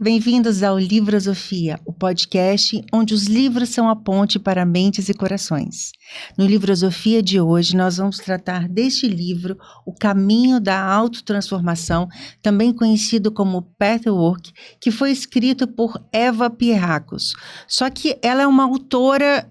Bem-vindos ao Livrosofia, o podcast onde os livros são a ponte para mentes e corações. No Livrosofia de hoje, nós vamos tratar deste livro, O Caminho da Autotransformação, também conhecido como Pathwork, que foi escrito por Eva Pierrakos. Só que ela é uma autora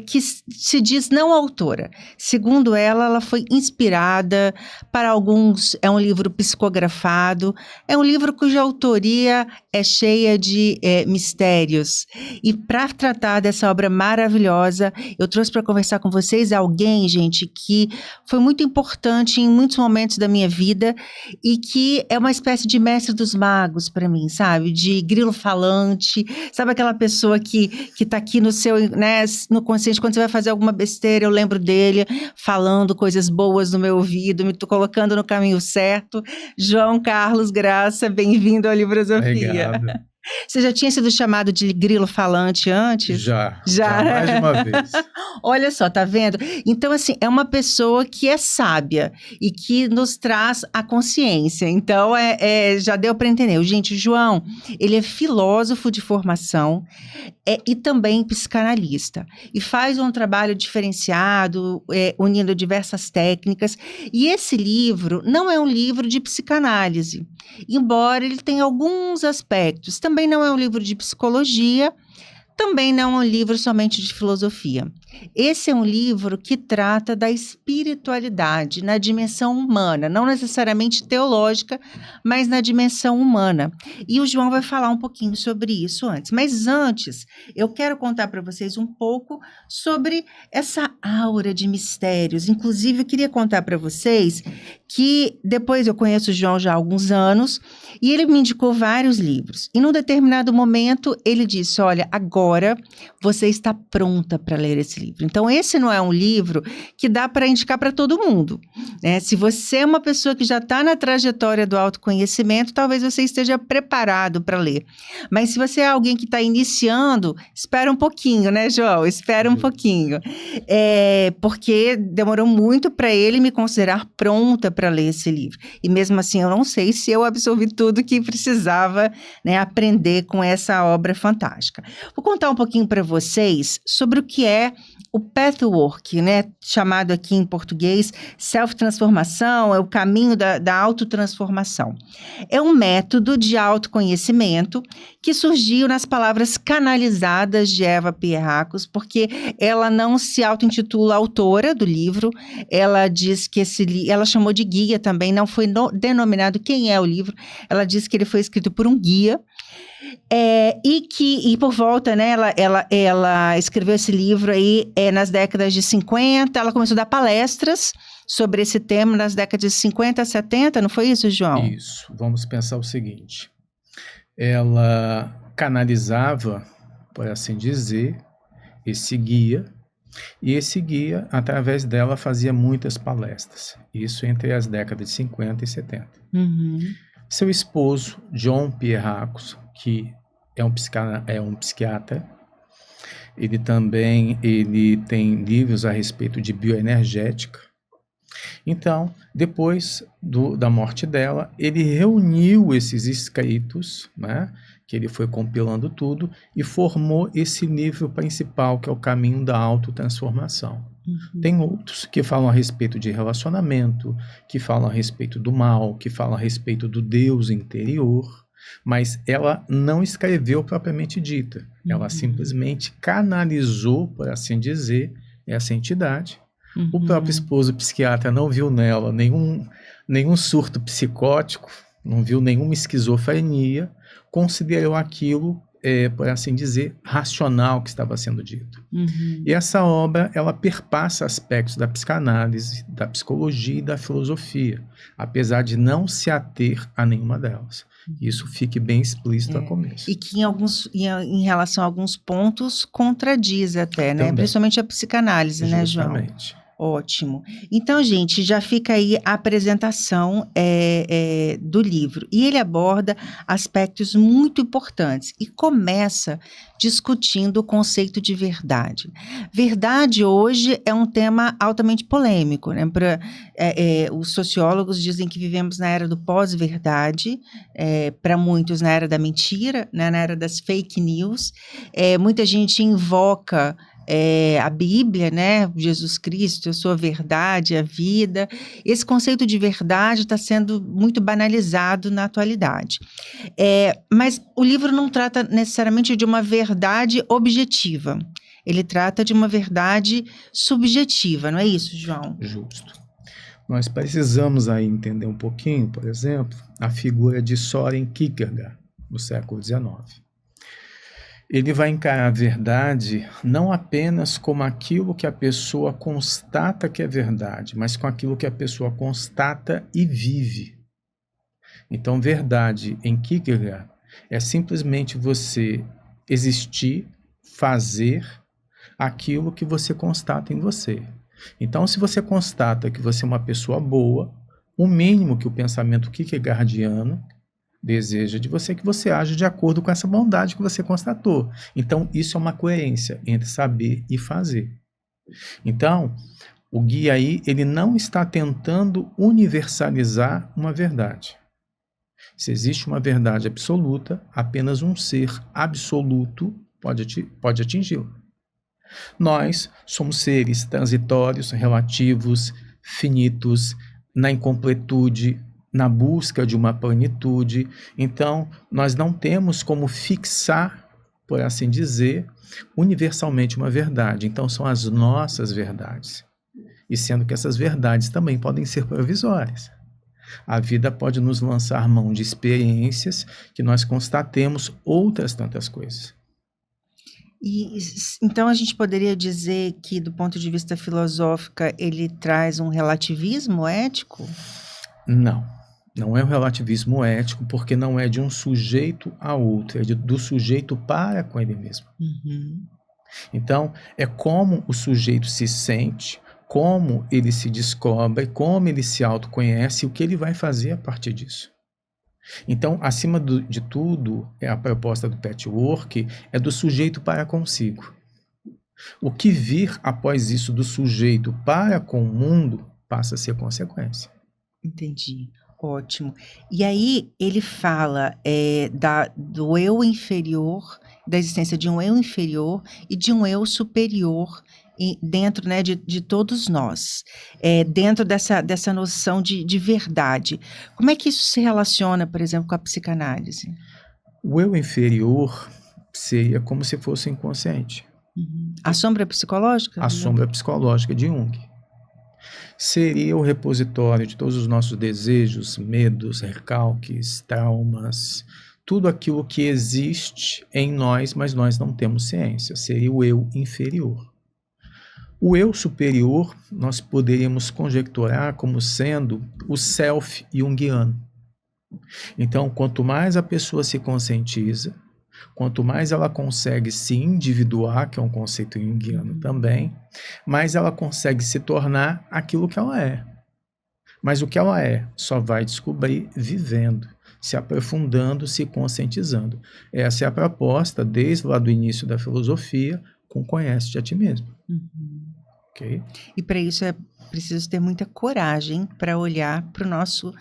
que se diz não autora. Segundo ela, ela foi inspirada, para alguns é um livro psicografado, é um livro cuja autoria é cheia de mistérios. E para tratar dessa obra maravilhosa, eu trouxe para conversar com vocês alguém, gente, que foi muito importante em muitos momentos da minha vida e que é uma espécie de mestre dos magos para mim, sabe? De grilo falante, sabe aquela pessoa que tá aqui no seu, né, no consciente, quando você vai fazer alguma besteira, eu lembro dele falando coisas boas no meu ouvido, me colocando no caminho certo. João Carlos Graça, bem-vindo ao Livrosofia. Obrigado. Você já tinha sido chamado de grilo falante antes? Já mais de uma vez. Olha só, tá vendo? Então, assim, é uma pessoa que é sábia e que nos traz a consciência. Então, já deu para entender. Gente, o João, ele é filósofo de formação e também psicanalista. E faz um trabalho diferenciado, unindo diversas técnicas. E esse livro não é um livro de psicanálise, embora ele tenha alguns aspectos. Também não é um livro de psicologia, também não é um livro somente de filosofia. Esse é um livro que trata da espiritualidade na dimensão humana, não necessariamente teológica, mas na dimensão humana. E o João vai falar um pouquinho sobre isso antes. Mas antes, eu quero contar para vocês um pouco sobre essa aura de mistérios. Inclusive, eu queria contar para vocês que depois eu conheço o João já há alguns anos e ele me indicou vários livros. E num determinado momento, ele disse, olha, agora você está pronta para ler esse livro. Então, esse não é um livro que dá para indicar para todo mundo, né? Se você é uma pessoa que já está na trajetória do autoconhecimento, talvez você esteja preparado para ler. Mas se você é alguém que está iniciando, espera um pouquinho, né, João? Espera um pouquinho. Porque demorou muito para ele me considerar pronta para ler esse livro. E mesmo assim, eu não sei se eu absorvi tudo que precisava, né, aprender com essa obra fantástica. Vou contar um pouquinho para vocês sobre o que é o Pathwork, né, chamado aqui em português self-transformação, é o caminho da autotransformação. É um método de autoconhecimento que surgiu nas palavras canalizadas de Eva Pierrakos, porque ela não se auto-intitula autora do livro, ela diz que ela chamou de guia também, não foi denominado quem é o livro, ela diz que ele foi escrito por um guia, e por volta, né, ela escreveu esse livro aí nas décadas de 50, ela começou a dar palestras sobre esse tema nas décadas de 50 a 70, não foi isso, João? Isso, vamos pensar o seguinte, ela canalizava, por assim dizer, esse guia, e esse guia, através dela, fazia muitas palestras, isso entre as décadas de 50 e 70. Uhum. Seu esposo, John Pierrakos, que é um psiquiatra, ele tem livros a respeito de bioenergética. Então, depois da morte dela, ele reuniu esses escritos, né, que ele foi compilando tudo, e formou esse livro principal, que é o Caminho da Autotransformação. Uhum. Tem outros que falam a respeito de relacionamento, que falam a respeito do mal, que falam a respeito do Deus interior, mas ela não escreveu propriamente dita. Ela simplesmente canalizou, por assim dizer, essa entidade. O próprio esposo psiquiatra não viu nela nenhum surto psicótico, não viu nenhuma esquizofrenia, considerou aquilo, por assim dizer, racional que estava sendo dito. E essa obra, ela perpassa aspectos da psicanálise, da psicologia e da filosofia, apesar de não se ater a nenhuma delas. Isso fique bem explícito a começo. E que em relação a alguns pontos contradiz até, né? Também. Principalmente a psicanálise, né, João? Justamente. Ótimo. Então, gente, já fica aí a apresentação do livro. E ele aborda aspectos muito importantes e começa discutindo o conceito de verdade. Verdade hoje é um tema altamente polêmico, né? Os sociólogos dizem que vivemos na era do pós-verdade, para muitos na era da mentira, né? Na era das fake news. Muita gente invoca a Bíblia, né? Jesus Cristo, eu sou a verdade, a vida. Esse conceito de verdade está sendo muito banalizado na atualidade. Mas o livro não trata necessariamente de uma verdade objetiva. Ele trata de uma verdade subjetiva, não é isso, João? Justo. Nós precisamos aí entender um pouquinho, por exemplo, a figura de Søren Kierkegaard, no século XIX. Ele vai encarar a verdade não apenas como aquilo que a pessoa constata que é verdade, mas com aquilo que a pessoa constata e vive. Então, verdade em Kierkegaard é simplesmente você existir, fazer aquilo que você constata em você. Então, se você constata que você é uma pessoa boa, o mínimo que o pensamento kierkegaardiano deseja de você é que você age de acordo com essa bondade que você constatou. Então, isso é uma coerência entre saber e fazer. Então, o guia aí, ele não está tentando universalizar uma verdade. Se existe uma verdade absoluta, apenas um ser absoluto pode atingi-la. Nós somos seres transitórios, relativos, finitos, na incompletude, na busca de uma plenitude. Então, nós não temos como fixar, por assim dizer, universalmente uma verdade. Então, são as nossas verdades. E sendo que essas verdades também podem ser provisórias. A vida pode nos lançar mão de experiências que nós constatemos outras tantas coisas. Então, a gente poderia dizer que, do ponto de vista filosófico, ele traz um relativismo ético? Não é um relativismo ético, porque não é de um sujeito a outro, é do sujeito para com ele mesmo. Uhum. Então, é como o sujeito se sente, como ele se descobre, como ele se autoconhece e o que ele vai fazer a partir disso. Então, acima de tudo, a proposta do patchwork é do sujeito para consigo. O que vir após isso do sujeito para com o mundo passa a ser consequência. Entendi. Ótimo. E aí ele fala do eu inferior, da existência de um eu inferior e de um eu superior dentro, né, de todos nós, dentro dessa noção de verdade. Como é que isso se relaciona, por exemplo, com a psicanálise? O eu inferior seria como se fosse inconsciente. Uhum. A sombra psicológica? A sombra psicológica de Jung. Seria o repositório de todos os nossos desejos, medos, recalques, traumas, tudo aquilo que existe em nós, mas nós não temos ciência. Seria o eu inferior. O eu superior, nós poderíamos conjecturar como sendo o self junguiano. Então, quanto mais a pessoa se conscientiza, quanto mais ela consegue se individuar, que é um conceito junguiano também, mais ela consegue se tornar aquilo que ela é. Mas o que ela é, só vai descobrir vivendo, se aprofundando, se conscientizando. Essa é a proposta, desde lá do início da filosofia, com Conhece-te a ti mesmo. Uhum. Okay? E para isso é preciso ter muita coragem para olhar para o nosso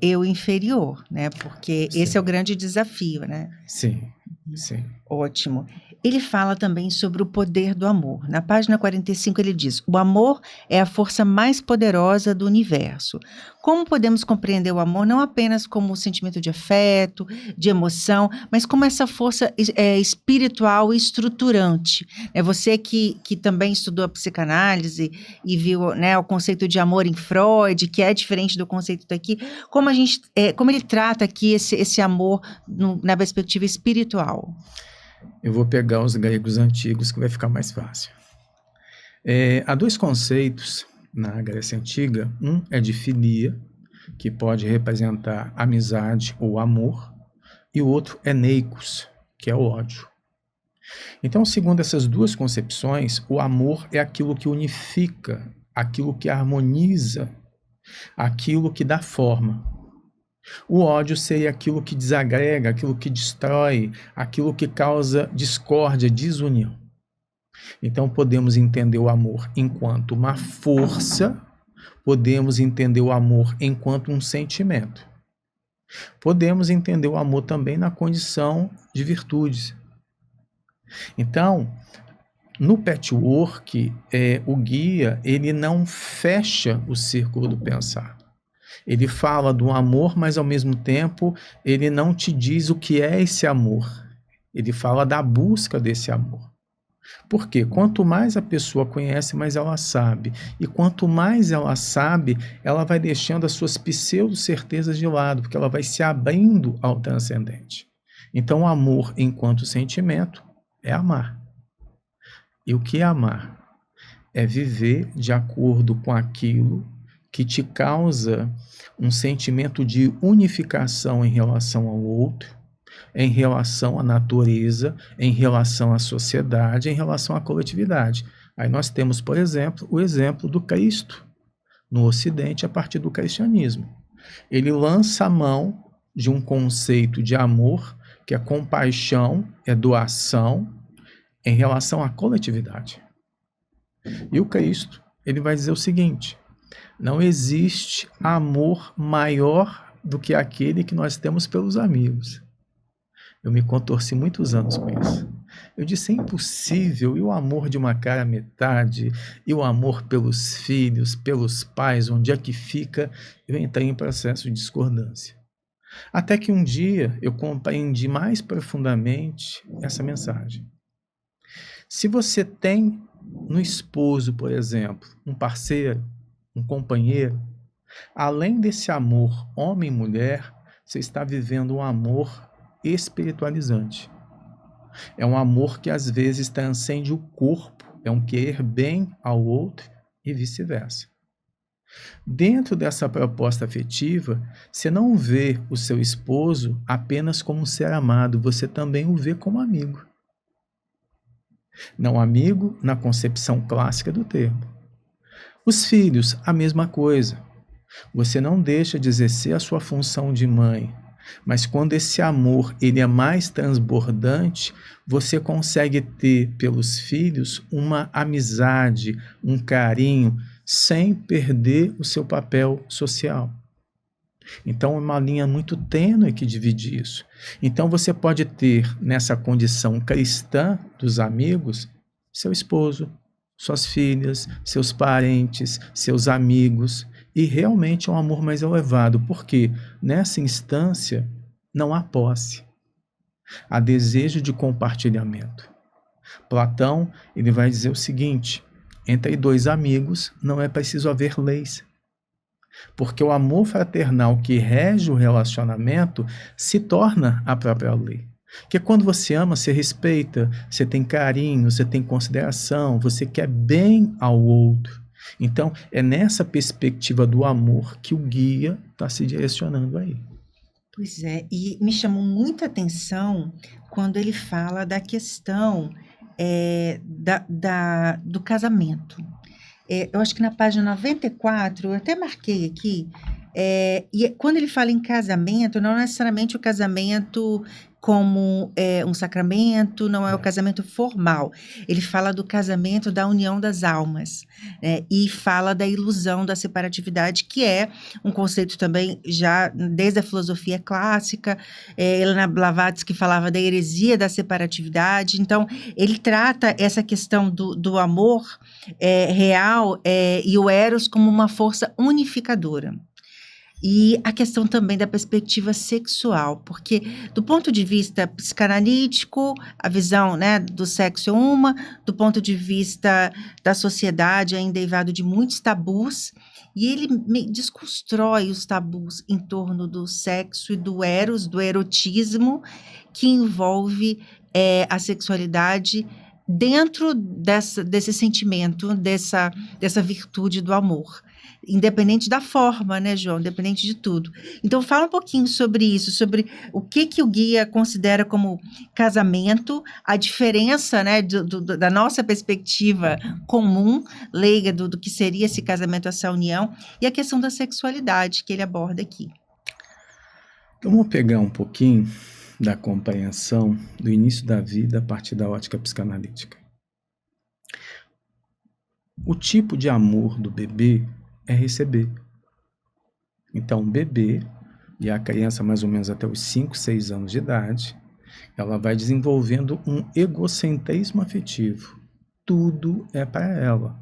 eu inferior, né? Porque Sim. esse é o grande desafio, né? Sim, sim. Ótimo. Ele fala também sobre o poder do amor. Na página 45 ele diz: o amor é a força mais poderosa do universo. Como podemos compreender o amor não apenas como um sentimento de afeto, de emoção, mas como essa força espiritual e estruturante? É você que também estudou a psicanálise e viu, né, o conceito de amor em Freud, que é diferente do conceito daqui. Como ele trata aqui esse amor na perspectiva espiritual? Eu vou pegar os gregos antigos, que vai ficar mais fácil. Há dois conceitos na Grécia Antiga. Um é de filia, que pode representar amizade ou amor, e o outro é neikos, que é o ódio. Então, segundo essas duas concepções, o amor é aquilo que unifica aquilo que harmoniza, aquilo que dá forma. O ódio seria aquilo que desagrega, aquilo que destrói, aquilo que causa discórdia, desunião. Então podemos entender o amor enquanto uma força, podemos entender o amor enquanto um sentimento. Podemos entender o amor também na condição de virtudes. Então, no patchwork, o guia, ele não fecha o círculo do pensar. Ele fala do amor, mas ao mesmo tempo ele não te diz o que é esse amor. Ele fala da busca desse amor. Porque quanto mais a pessoa conhece, mais ela sabe. E quanto mais ela sabe, ela vai deixando as suas pseudo-certezas de lado, porque ela vai se abrindo ao transcendente. Então, o amor enquanto sentimento é amar. E o que é amar? É viver de acordo com aquilo que te causa um sentimento de unificação em relação ao outro, em relação à natureza, em relação à sociedade, em relação à coletividade. Aí nós temos, por exemplo, o exemplo do Cristo no Ocidente a partir do cristianismo. Ele lança a mão de um conceito de amor, que é compaixão, é doação, em relação à coletividade. E o Cristo, ele vai dizer o seguinte: não existe amor maior do que aquele que nós temos pelos amigos. Eu me contorci muitos anos com isso. Eu disse, é impossível, e o amor de uma cara metade, e o amor pelos filhos, pelos pais, onde é que fica? Eu entrei em processo de discordância. Até que um dia eu compreendi mais profundamente essa mensagem. Se você tem no esposo, por exemplo, um parceiro, um companheiro, além desse amor homem e mulher, você está vivendo um amor espiritualizante. É um amor que às vezes transcende o corpo, é um querer bem ao outro e vice-versa. Dentro dessa proposta afetiva, você não vê o seu esposo apenas como um ser amado, você também o vê como amigo. Não amigo na concepção clássica do termo. Os filhos, a mesma coisa. Você não deixa de exercer a sua função de mãe, mas quando esse amor ele é mais transbordante, você consegue ter pelos filhos uma amizade, um carinho, sem perder o seu papel social. Então é uma linha muito tênue que divide isso. Então você pode ter nessa condição cristã dos amigos, seu esposo, suas filhas, seus parentes, seus amigos, e realmente é um amor mais elevado, porque nessa instância não há posse, há desejo de compartilhamento. Platão, ele vai dizer o seguinte: entre dois amigos não é preciso haver leis, porque o amor fraternal que rege o relacionamento se torna a própria lei. Porque quando você ama, você respeita, você tem carinho, você tem consideração, você quer bem ao outro. Então, é nessa perspectiva do amor que o guia está se direcionando aí. Pois é, e me chamou muita atenção quando ele fala da questão do casamento. Eu acho que na página 94, eu até marquei aqui, e quando ele fala em casamento, não necessariamente o casamento como um sacramento, não é o casamento formal. Ele fala do casamento da união das almas, e fala da ilusão da separatividade, que é um conceito também já desde a filosofia clássica. Helena Blavatsky falava da heresia da separatividade. Então, ele trata essa questão do amor real e o eros como uma força unificadora. E a questão também da perspectiva sexual, porque do ponto de vista psicanalítico, a visão, né, do sexo é uma, do ponto de vista da sociedade é derivado de muitos tabus, e ele desconstrói os tabus em torno do sexo e do eros, do erotismo, que envolve a sexualidade dentro desse sentimento, dessa virtude do amor. Independente da forma, né, João? Independente de tudo. Então, fala um pouquinho sobre isso, sobre o que o guia considera como casamento, a diferença, né, da nossa perspectiva comum, leiga, do que seria esse casamento, essa união, e a questão da sexualidade que ele aborda aqui. Então, vamos pegar um pouquinho da compreensão do início da vida a partir da ótica psicanalítica. O tipo de amor do bebê é receber. Então, o bebê e a criança mais ou menos até os 5, 6 anos de idade, ela vai desenvolvendo um egocentrismo afetivo. Tudo é para ela.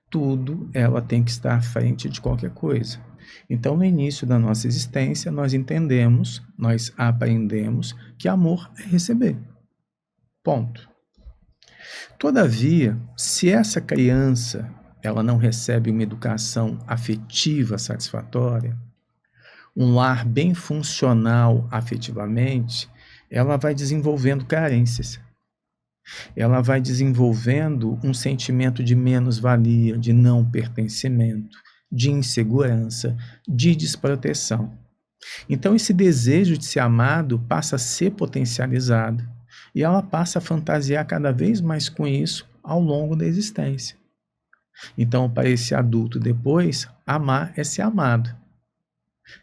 Tudo ela tem que estar à frente de qualquer coisa. Então, no início da nossa existência, nós entendemos, nós aprendemos que amor é receber. Ponto. Todavia, se essa criança ela não recebe uma educação afetiva satisfatória, um lar bem funcional afetivamente, ela vai desenvolvendo carências. Ela vai desenvolvendo um sentimento de menos-valia, de não pertencimento, de insegurança, de desproteção. Então, esse desejo de ser amado passa a ser potencializado e ela passa a fantasiar cada vez mais com isso ao longo da existência. Então, para esse adulto depois, amar é ser amado.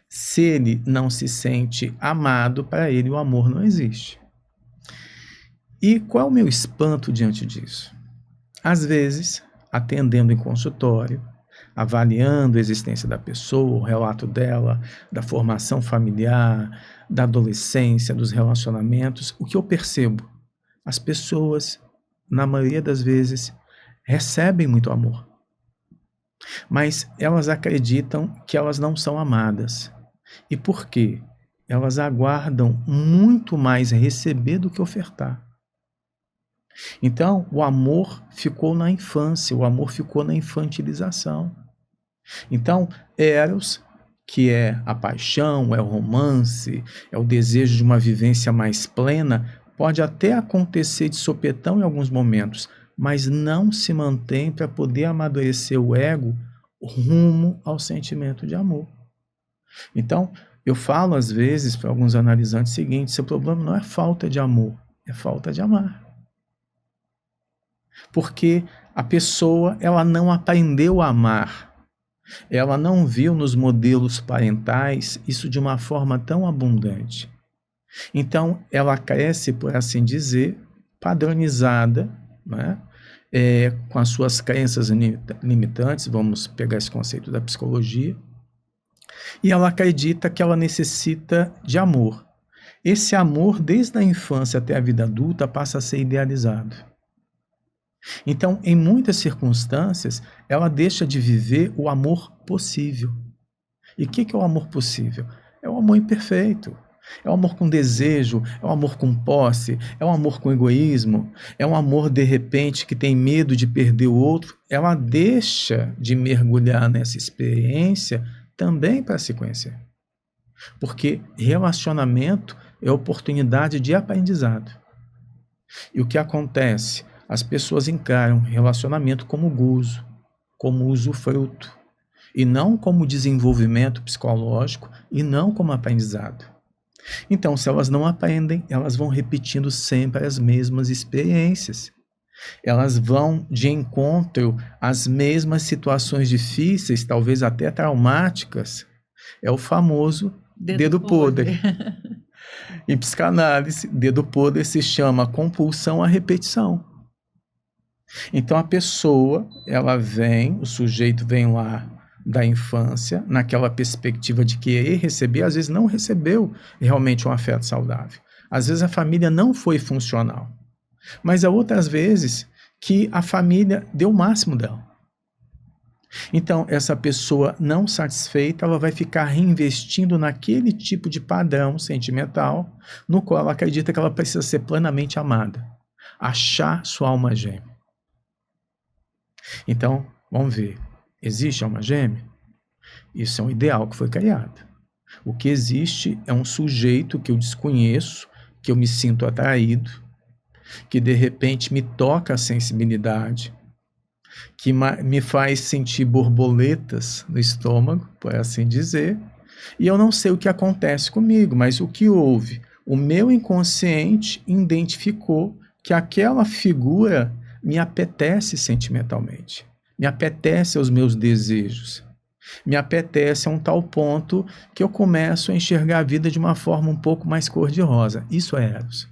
Se ele não se sente amado, para ele o amor não existe. E qual é o meu espanto diante disso? Às vezes, atendendo em consultório, avaliando a existência da pessoa, o relato dela, da formação familiar, da adolescência, dos relacionamentos, o que eu percebo? As pessoas, na maioria das vezes, recebem muito amor, mas elas acreditam que elas não são amadas. E por quê? Elas aguardam muito mais receber do que ofertar. Então, o amor ficou na infância, o amor ficou na infantilização. Então, Eros, que é a paixão, é o romance, é o desejo de uma vivência mais plena, pode até acontecer de sopetão em alguns momentos, mas não se mantém para poder amadurecer o ego rumo ao sentimento de amor. Então, eu falo às vezes para alguns analisantes o seguinte: seu problema não é falta de amor, é falta de amar. Porque a pessoa ela não aprendeu a amar, ela não viu nos modelos parentais isso de uma forma tão abundante. Então, ela cresce, por assim dizer, padronizada, né? Com as suas crenças limitantes, vamos pegar esse conceito da psicologia, e ela acredita que ela necessita de amor. Esse amor, desde a infância até a vida adulta, passa a ser idealizado. Então, em muitas circunstâncias, ela deixa de viver o amor possível. E o que é o amor possível? É o amor imperfeito. É o amor com desejo, é o amor com posse, é o amor com egoísmo, é um amor, de repente, que tem medo de perder o outro. Ela deixa de mergulhar nessa experiência também para se conhecer. Porque relacionamento é oportunidade de aprendizado. E o que acontece? As pessoas encaram relacionamento como gozo, como usufruto, e não como desenvolvimento psicológico, e não como aprendizado. Então, se elas não aprendem, elas vão repetindo sempre as mesmas experiências. Elas vão de encontro às mesmas situações difíceis, talvez até traumáticas. É o famoso dedo podre. Em psicanálise, dedo podre se chama compulsão à repetição. Então, a pessoa, ela vem, o sujeito vem lá da infância, naquela perspectiva de querer receber, às vezes não recebeu realmente um afeto saudável. Às vezes a família não foi funcional. Mas há outras vezes que a família deu o máximo dela. Então, essa pessoa não satisfeita, ela vai ficar reinvestindo naquele tipo de padrão sentimental, no qual ela acredita que ela precisa ser plenamente amada. Achar sua alma gêmea. Então, vamos ver. Existe alma gêmea? Isso é um ideal que foi criado. O que existe é um sujeito que eu desconheço, que eu me sinto atraído, que de repente me toca a sensibilidade, que me faz sentir borboletas no estômago, por assim dizer, e eu não sei o que acontece comigo, mas o que houve? O meu inconsciente identificou que aquela figura me apetece sentimentalmente, me apetece aos meus desejos, me apetece a um tal ponto que eu começo a enxergar a vida de uma forma um pouco mais cor-de-rosa. Isso é Eros.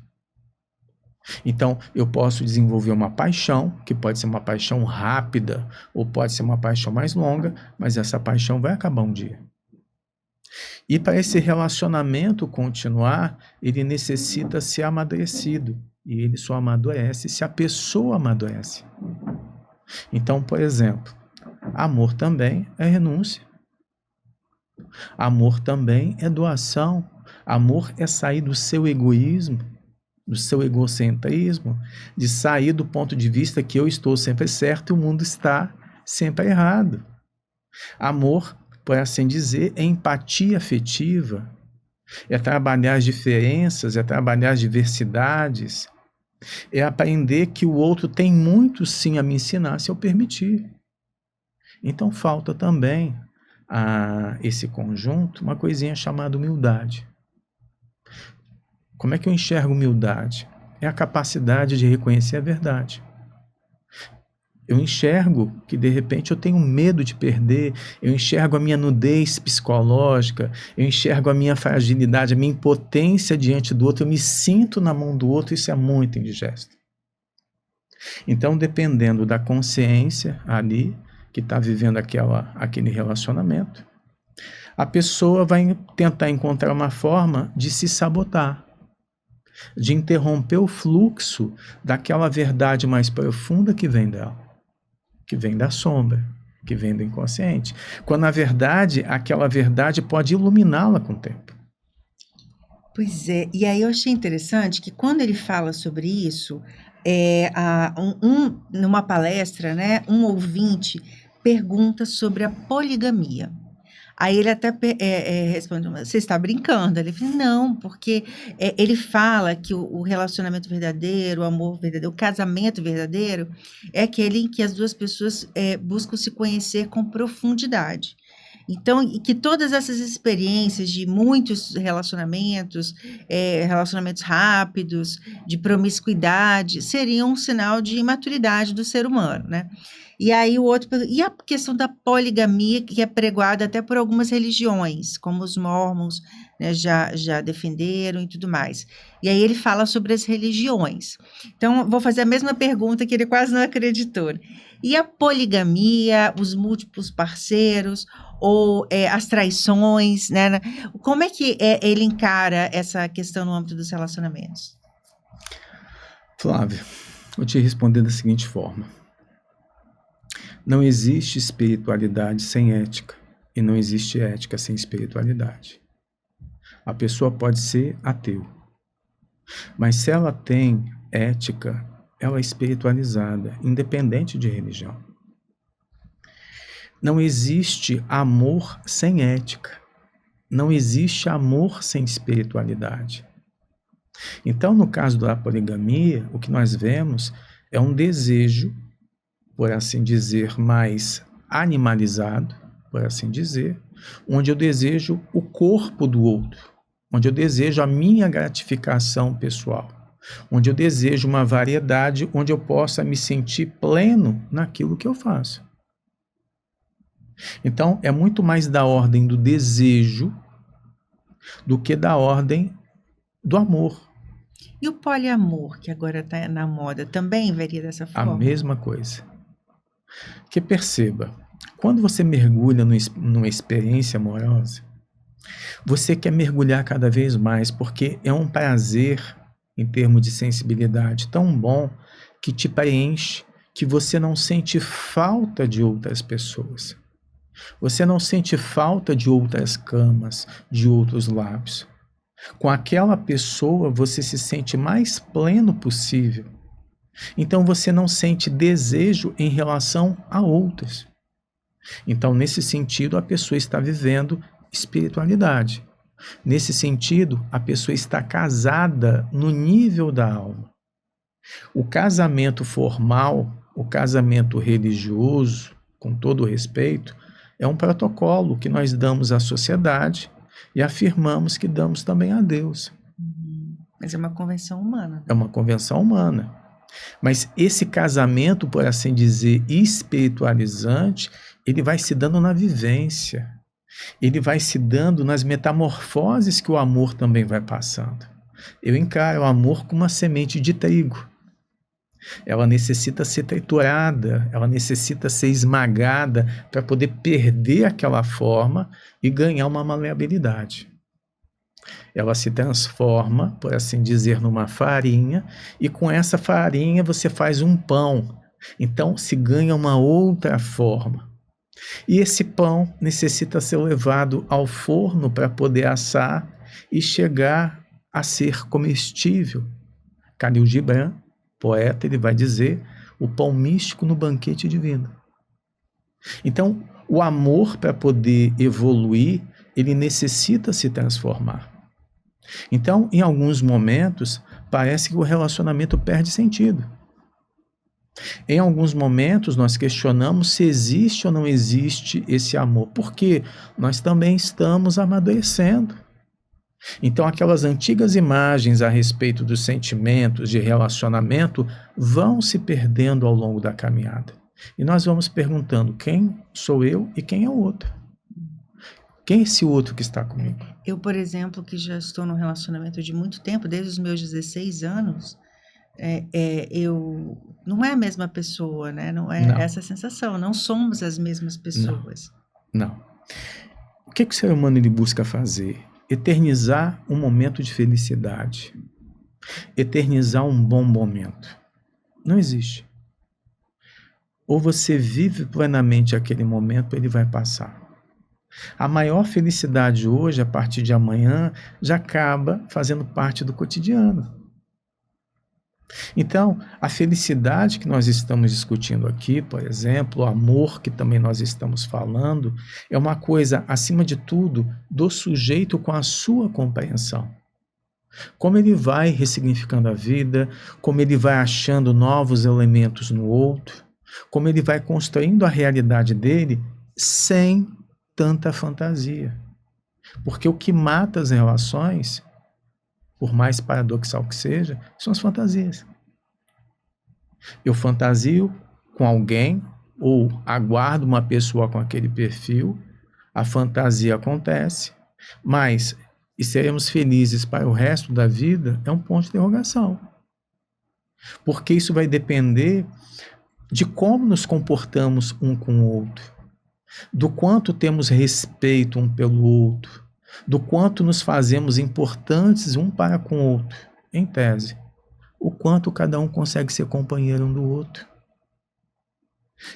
Então, eu posso desenvolver uma paixão, que pode ser uma paixão rápida, ou pode ser uma paixão mais longa, mas essa paixão vai acabar um dia. E para esse relacionamento continuar, ele necessita ser amadurecido. E ele só amadurece se a pessoa amadurece. Então, por exemplo, amor também é renúncia. Amor também é doação. Amor é sair do seu egoísmo, do seu egocentrismo, de sair do ponto de vista que eu estou sempre certo e o mundo está sempre errado. Amor, por assim dizer, é empatia afetiva, é trabalhar as diferenças, é trabalhar as diversidades, é aprender que o outro tem muito sim a me ensinar se eu permitir. Então falta também a esse conjunto uma coisinha chamada humildade. Como é que eu enxergo humildade? É a capacidade de reconhecer a verdade. Eu enxergo que, de repente, eu tenho medo de perder, eu enxergo a minha nudez psicológica, eu enxergo a minha fragilidade, a minha impotência diante do outro, eu me sinto na mão do outro, isso é muito indigesto. Então, dependendo da consciência ali, que está vivendo aquele relacionamento, a pessoa vai tentar encontrar uma forma de se sabotar, de interromper o fluxo daquela verdade mais profunda que vem dela, que vem da sombra, que vem do inconsciente, quando na verdade aquela verdade pode iluminá-la com o tempo. Pois é, e aí eu achei interessante que quando ele fala sobre isso, numa palestra, né, um ouvinte pergunta sobre a poligamia. Aí ele até responde, você está brincando? Ele fala, não, porque ele fala que o relacionamento verdadeiro, o amor verdadeiro, o casamento verdadeiro é aquele em que as duas pessoas buscam se conhecer com profundidade. Então, e que todas essas experiências de muitos relacionamentos, relacionamentos rápidos, de promiscuidade, seriam um sinal de imaturidade do ser humano, né? E aí o outro, e a questão da poligamia, que é pregoada até por algumas religiões, como os mormons, né, já defenderam e tudo mais. E aí ele fala sobre as religiões. Então, vou fazer a mesma pergunta que ele quase não acreditou. E a poligamia, os múltiplos parceiros, ou as traições, né? Como é que ele encara essa questão no âmbito dos relacionamentos? Flávia, vou te responder da seguinte forma. Não existe espiritualidade sem ética, e não existe ética sem espiritualidade. A pessoa pode ser ateu, mas se ela tem ética, ela é espiritualizada, independente de religião. Não existe amor sem ética, não existe amor sem espiritualidade. Então, no caso da poligamia, o que nós vemos é um desejo, por assim dizer, mais animalizado, por assim dizer, onde eu desejo o corpo do outro, onde eu desejo a minha gratificação pessoal, onde eu desejo uma variedade, onde eu possa me sentir pleno naquilo que eu faço. Então, é muito mais da ordem do desejo do que da ordem do amor. E o poliamor, que agora está na moda, também veria dessa forma? A mesma coisa. Que perceba, quando você mergulha numa experiência amorosa, você quer mergulhar cada vez mais, porque é um prazer, em termos de sensibilidade, tão bom, que te preenche, que você não sente falta de outras pessoas. Você não sente falta de outras camas, de outros lábios. Com aquela pessoa, você se sente mais pleno possível. Então, você não sente desejo em relação a outras. Então, nesse sentido, a pessoa está vivendo espiritualidade. Nesse sentido, a pessoa está casada no nível da alma. O casamento formal, o casamento religioso, com todo o respeito, é um protocolo que nós damos à sociedade e afirmamos que damos também a Deus. Mas é uma convenção humana. É uma convenção humana. Mas esse casamento, por assim dizer, espiritualizante, ele vai se dando na vivência. Ele vai se dando nas metamorfoses que o amor também vai passando. Eu encaro o amor como uma semente de trigo. Ela necessita ser triturada, ela necessita ser esmagada para poder perder aquela forma e ganhar uma maleabilidade. Ela se transforma, por assim dizer, numa farinha, e com essa farinha você faz um pão. Então se ganha uma outra forma. E esse pão necessita ser levado ao forno para poder assar e chegar a ser comestível. Khalil Gibran, poeta, ele vai dizer o pão místico no banquete divino. Então, o amor, para poder evoluir, ele necessita se transformar. Então, em alguns momentos, parece que o relacionamento perde sentido. Em alguns momentos, nós questionamos se existe ou não existe esse amor, porque nós também estamos amadurecendo. Então, aquelas antigas imagens a respeito dos sentimentos, de relacionamento, vão se perdendo ao longo da caminhada. E nós vamos perguntando quem sou eu e quem é o outro. Quem é esse outro que está comigo? Eu, por exemplo, que já estou num relacionamento de muito tempo, desde os meus 16 anos, eu não é a mesma pessoa, né? Não é essa sensação, não somos as mesmas pessoas. Não. O que o ser humano ele busca fazer? Eternizar um momento de felicidade. Eternizar um bom momento. Não existe. Ou você vive plenamente aquele momento, ou ele vai passar. A maior felicidade hoje, a partir de amanhã, já acaba fazendo parte do cotidiano. Então, a felicidade que nós estamos discutindo aqui, por exemplo, o amor que também nós estamos falando, é uma coisa, acima de tudo, do sujeito com a sua compreensão. Como ele vai ressignificando a vida, como ele vai achando novos elementos no outro, como ele vai construindo a realidade dele sem tanta fantasia. Porque o que mata as relações, por mais paradoxal que seja, são as fantasias. Eu fantasio com alguém ou aguardo uma pessoa com aquele perfil, a fantasia acontece, mas e seremos felizes para o resto da vida é um ponto de interrogação. Porque isso vai depender de como nos comportamos um com o outro, do quanto temos respeito um pelo outro, do quanto nos fazemos importantes um para com o outro, em tese, o quanto cada um consegue ser companheiro um do outro.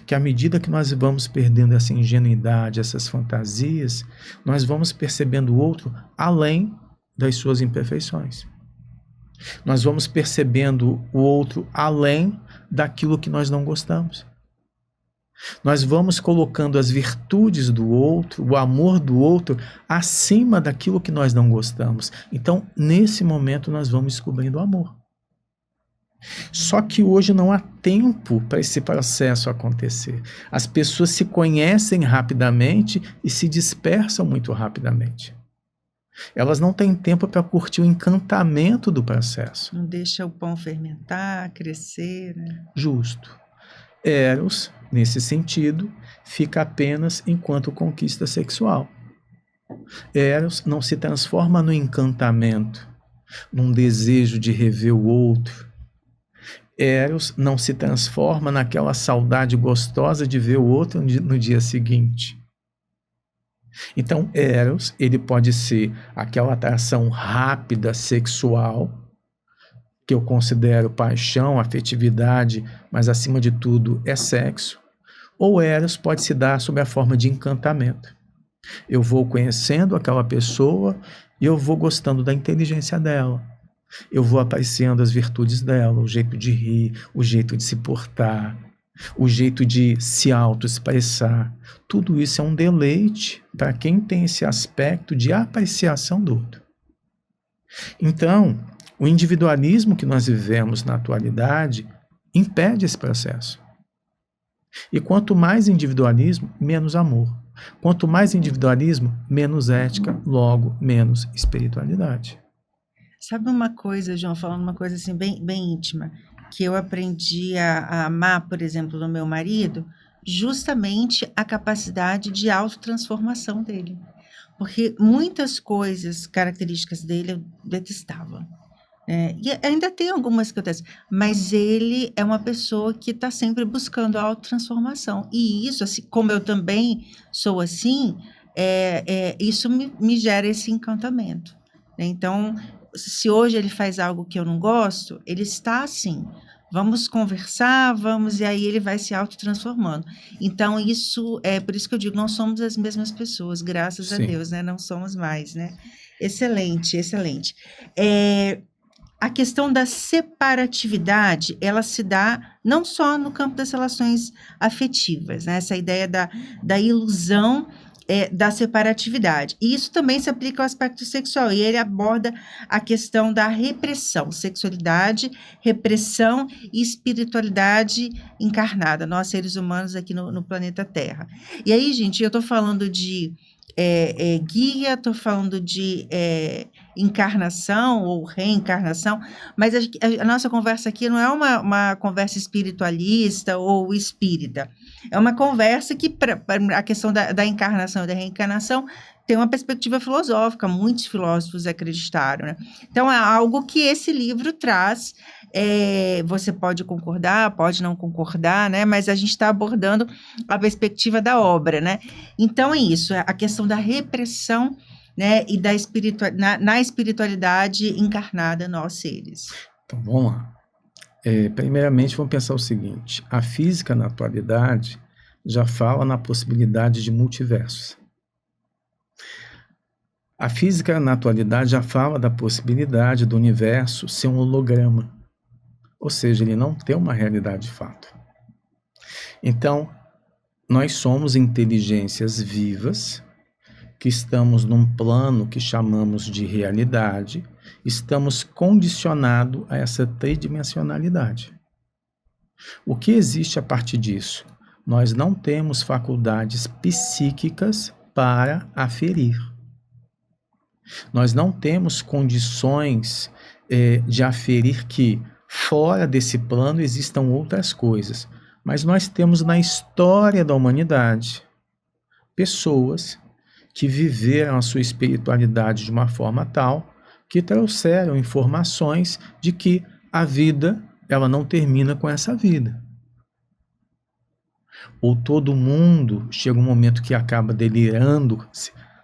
Que à medida que nós vamos perdendo essa ingenuidade, essas fantasias, nós vamos percebendo o outro além das suas imperfeições. Nós vamos percebendo o outro além daquilo que nós não gostamos. Nós vamos colocando as virtudes do outro, o amor do outro, acima daquilo que nós não gostamos. Então, nesse momento, nós vamos descobrindo o amor. Só que hoje não há tempo para esse processo acontecer. As pessoas se conhecem rapidamente e se dispersam muito rapidamente. Elas não têm tempo para curtir o encantamento do processo. Não deixa o pão fermentar, crescer, né? Justo. Eros, nesse sentido, fica apenas enquanto conquista sexual. Eros não se transforma no encantamento, num desejo de rever o outro. Eros não se transforma naquela saudade gostosa de ver o outro no dia seguinte. Então, Eros, ele pode ser aquela atração rápida, sexual, que eu considero paixão, afetividade, mas acima de tudo é sexo. Ou Eros pode se dar sob a forma de encantamento. Eu vou conhecendo aquela pessoa e eu vou gostando da inteligência dela. Eu vou apreciando as virtudes dela, o jeito de rir, o jeito de se portar, o jeito de se autoexpressar. Tudo isso é um deleite para quem tem esse aspecto de apreciação do outro. Então, O individualismo que nós vivemos na atualidade impede esse processo. E quanto mais individualismo, menos amor. Quanto mais individualismo, menos ética, logo, menos espiritualidade. Sabe uma coisa, João, falando uma coisa assim bem íntima, que eu aprendi a amar, por exemplo, no meu marido, justamente a capacidade de autotransformação dele. Porque muitas coisas, características dele, eu detestava. E ainda tem algumas que eu testo, mas ele é uma pessoa que está sempre buscando a autotransformação. E isso, assim, como eu também sou assim, isso me gera esse encantamento, né? Então, se hoje ele faz algo que eu não gosto, ele está assim. Vamos conversar, vamos, e aí ele vai se autotransformando. Então, isso é por isso que eu digo, não somos as mesmas pessoas, graças a Sim. Deus, né? Não somos mais, né? Excelente, excelente. A questão da separatividade, ela se dá não só no campo das relações afetivas, né? Essa ideia da ilusão da separatividade. E isso também se aplica ao aspecto sexual, e ele aborda a questão da repressão, sexualidade, repressão e espiritualidade encarnada, nós seres humanos aqui no planeta Terra. E aí, gente, eu estou falando de guia, estou falando de encarnação ou reencarnação, mas a nossa conversa aqui não é uma conversa espiritualista ou espírita, é uma conversa que, a questão da encarnação e da reencarnação, tem uma perspectiva filosófica, muitos filósofos acreditaram, né? Então, é algo que esse livro traz, você pode concordar, pode não concordar, né? Mas a gente está abordando a perspectiva da obra, né? Então, é isso, a questão da repressão, né, e na espiritualidade encarnada nós seres. Então, vamos lá. Primeiramente, vamos pensar o seguinte: a física, na atualidade, já fala na possibilidade de multiversos. A física, na atualidade, já fala da possibilidade do universo ser um holograma, ou seja, ele não ter uma realidade de fato. Então, nós somos inteligências vivas, que estamos num plano que chamamos de realidade, estamos condicionados a essa tridimensionalidade. O que existe a partir disso? Nós não temos faculdades psíquicas para aferir. Nós não temos condições de aferir que fora desse plano existam outras coisas. Mas nós temos na história da humanidade pessoas que viveram a sua espiritualidade de uma forma tal que trouxeram informações de que a vida, ela não termina com essa vida. Ou todo mundo chega um momento que acaba delirando,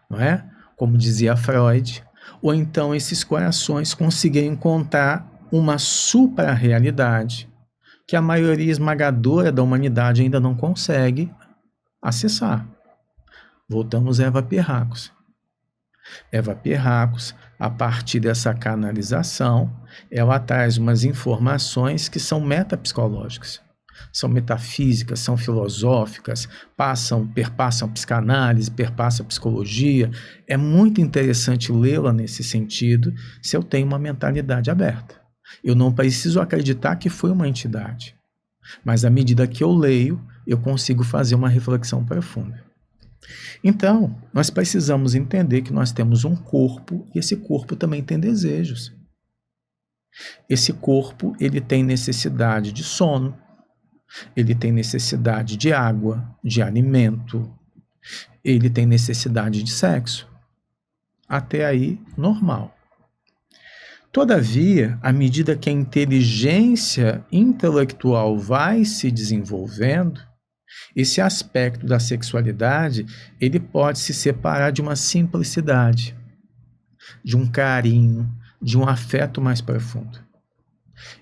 não é? Como dizia Freud, ou então esses corações conseguem encontrar uma supra-realidade que a maioria esmagadora da humanidade ainda não consegue acessar. Voltamos a Eva Pierracos. Eva Pierracos, a partir dessa canalização, ela traz umas informações que são metapsicológicas, são metafísicas, são filosóficas, perpassam psicanálise, perpassam psicologia. É muito interessante lê-la nesse sentido, se eu tenho uma mentalidade aberta. Eu não preciso acreditar que foi uma entidade, mas à medida que eu leio, eu consigo fazer uma reflexão profunda. Então, nós precisamos entender que nós temos um corpo e esse corpo também tem desejos. Esse corpo, ele tem necessidade de sono, ele tem necessidade de água, de alimento, ele tem necessidade de sexo. Até aí, normal. Todavia, à medida que a inteligência intelectual vai se desenvolvendo, esse aspecto da sexualidade, ele pode se separar de uma simplicidade, de um carinho, de um afeto mais profundo.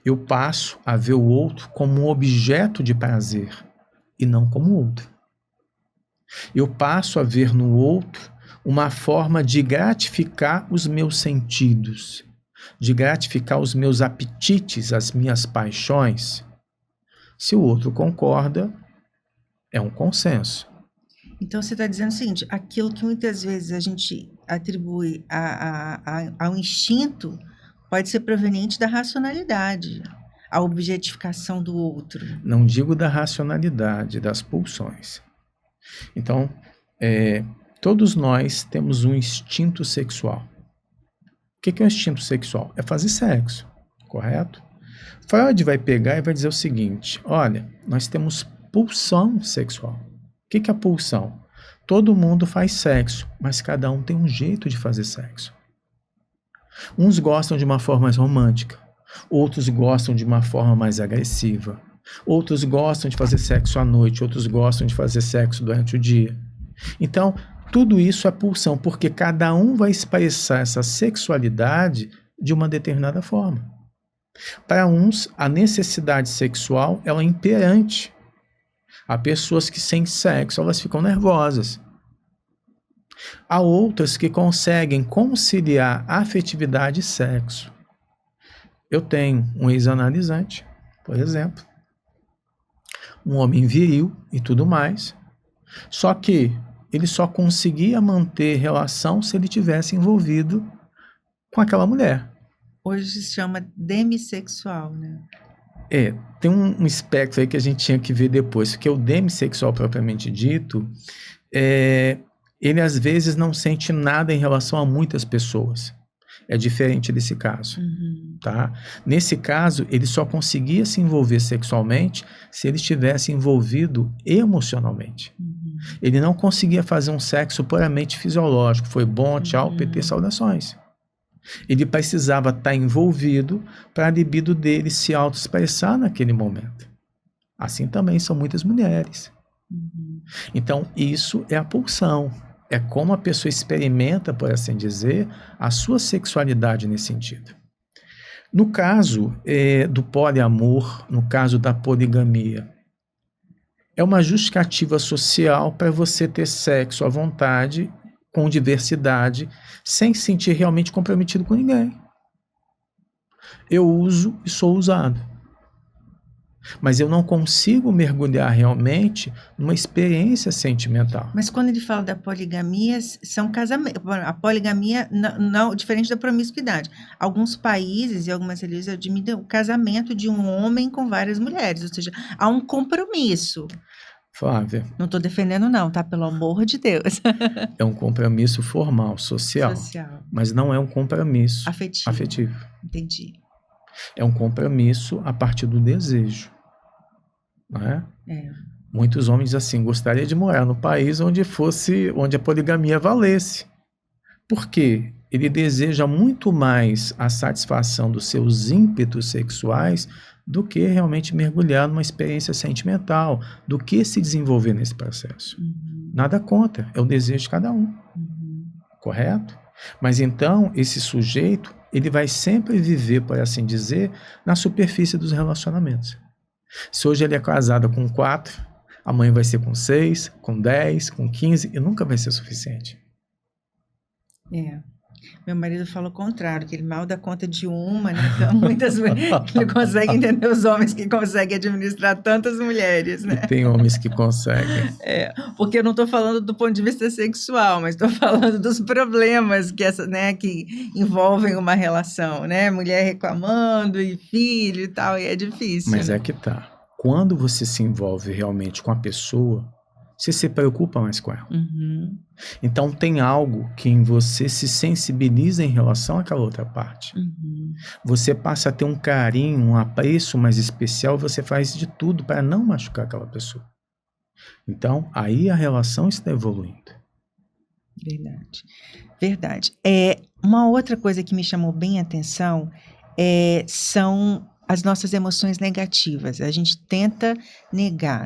Eu passo a ver o outro como um objeto de prazer e não como outro. Eu passo a ver no outro uma forma de gratificar os meus sentidos, de gratificar os meus apetites, as minhas paixões. Se o outro concorda, é um consenso. Então, você está dizendo o seguinte, aquilo que muitas vezes a gente atribui ao instinto, Pode ser proveniente da racionalidade, a objetificação do outro. Não digo da racionalidade, das pulsões. Então, todos nós temos um instinto sexual. O que é um instinto sexual? É fazer sexo, correto? Freud vai pegar e vai dizer o seguinte: olha, nós temos pulsão sexual. O que é a pulsão? Todo mundo faz sexo, mas cada um tem um jeito de fazer sexo. Uns gostam de uma forma mais romântica, outros gostam de uma forma mais agressiva, outros gostam de fazer sexo à noite, outros gostam de fazer sexo durante o dia. Então, tudo isso é pulsão, porque cada um vai expressar essa sexualidade de uma determinada forma. Para uns, a necessidade sexual ela é imperante. Há pessoas que sem sexo elas ficam nervosas. Há outras que conseguem conciliar afetividade e sexo. Eu tenho um ex-analisante, por exemplo, um homem viril e tudo mais, só que ele só conseguia manter relação se ele tivesse envolvido com aquela mulher. Hoje se chama demissexual, né? Tem um espectro aí que a gente tinha que ver depois, porque o demissexual propriamente dito, ele às vezes não sente nada em relação a muitas pessoas. É diferente desse caso, tá? Nesse caso, ele só conseguia se envolver sexualmente se ele estivesse envolvido emocionalmente. Ele não conseguia fazer um sexo puramente fisiológico. Foi bom, tchau, PT, saudações. Ele precisava estar envolvido para a libido dele se autoexpressar naquele momento. Assim também são muitas mulheres. Então, isso é a pulsão. É como a pessoa experimenta, por assim dizer, a sua sexualidade nesse sentido. No caso do poliamor, no caso da poligamia, é uma justificativa social para você ter sexo à vontade, com diversidade, sem se sentir realmente comprometido com ninguém. Eu uso e sou usado. Mas eu não consigo mergulhar realmente numa experiência sentimental. Mas quando ele fala da poligamia, são casamentos. A poligamia, não, diferente da promiscuidade. Alguns países e algumas religiões admitem o casamento de um homem com várias mulheres. Ou seja, há um compromisso. Flávia. Não estou defendendo não, tá? Pelo amor de Deus. É um compromisso formal, social. Mas não é um compromisso afetivo. Entendi. É um compromisso a partir do desejo. Não é? Muitos homens assim gostariam de morar no país onde a poligamia valesse. Por quê? Ele deseja muito mais a satisfação dos seus ímpetos sexuais do que realmente mergulhar numa experiência sentimental, do que se desenvolver nesse processo. Nada contra, é o desejo de cada um. Correto? Mas então, esse sujeito, ele vai sempre viver, por assim dizer, na superfície dos relacionamentos. Se hoje ele é casado com 4, amanhã vai ser com 6, com 10, com 15, e nunca vai ser suficiente. Meu marido fala o contrário, que ele mal dá conta de uma, né? Então, muitas ele consegue entender os homens que conseguem administrar tantas mulheres, né? E tem homens que conseguem. Porque eu não estou falando do ponto de vista sexual, mas estou falando dos problemas que envolvem uma relação, né? Mulher reclamando e filho e tal, e é difícil. Mas é que tá. Quando você se envolve realmente com a pessoa, você se preocupa mais com ela. Então tem algo que em você se sensibiliza em relação àquela outra parte. Você passa a ter um carinho, um apreço mais especial, você faz de tudo para não machucar aquela pessoa. Então aí a relação está evoluindo. Verdade. Uma outra coisa que me chamou bem a atenção são as nossas emoções negativas. A gente tenta negar.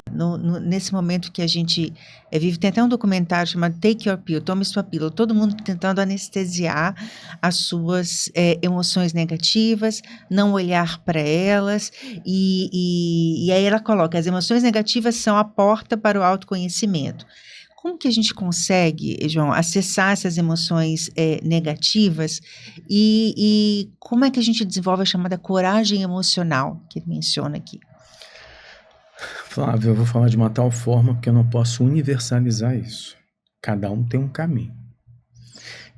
Nesse momento que a gente vive, tem até um documentário chamado Take Your Pill, Tome Sua Pílula, todo mundo tentando anestesiar as suas emoções negativas, não olhar para elas, e aí ela coloca, as emoções negativas são a porta para o autoconhecimento. Como que a gente consegue, João, acessar essas emoções negativas e como é que a gente desenvolve a chamada coragem emocional que ele menciona aqui? Flávio, eu vou falar de uma tal forma porque eu não posso universalizar isso. Cada um tem um caminho.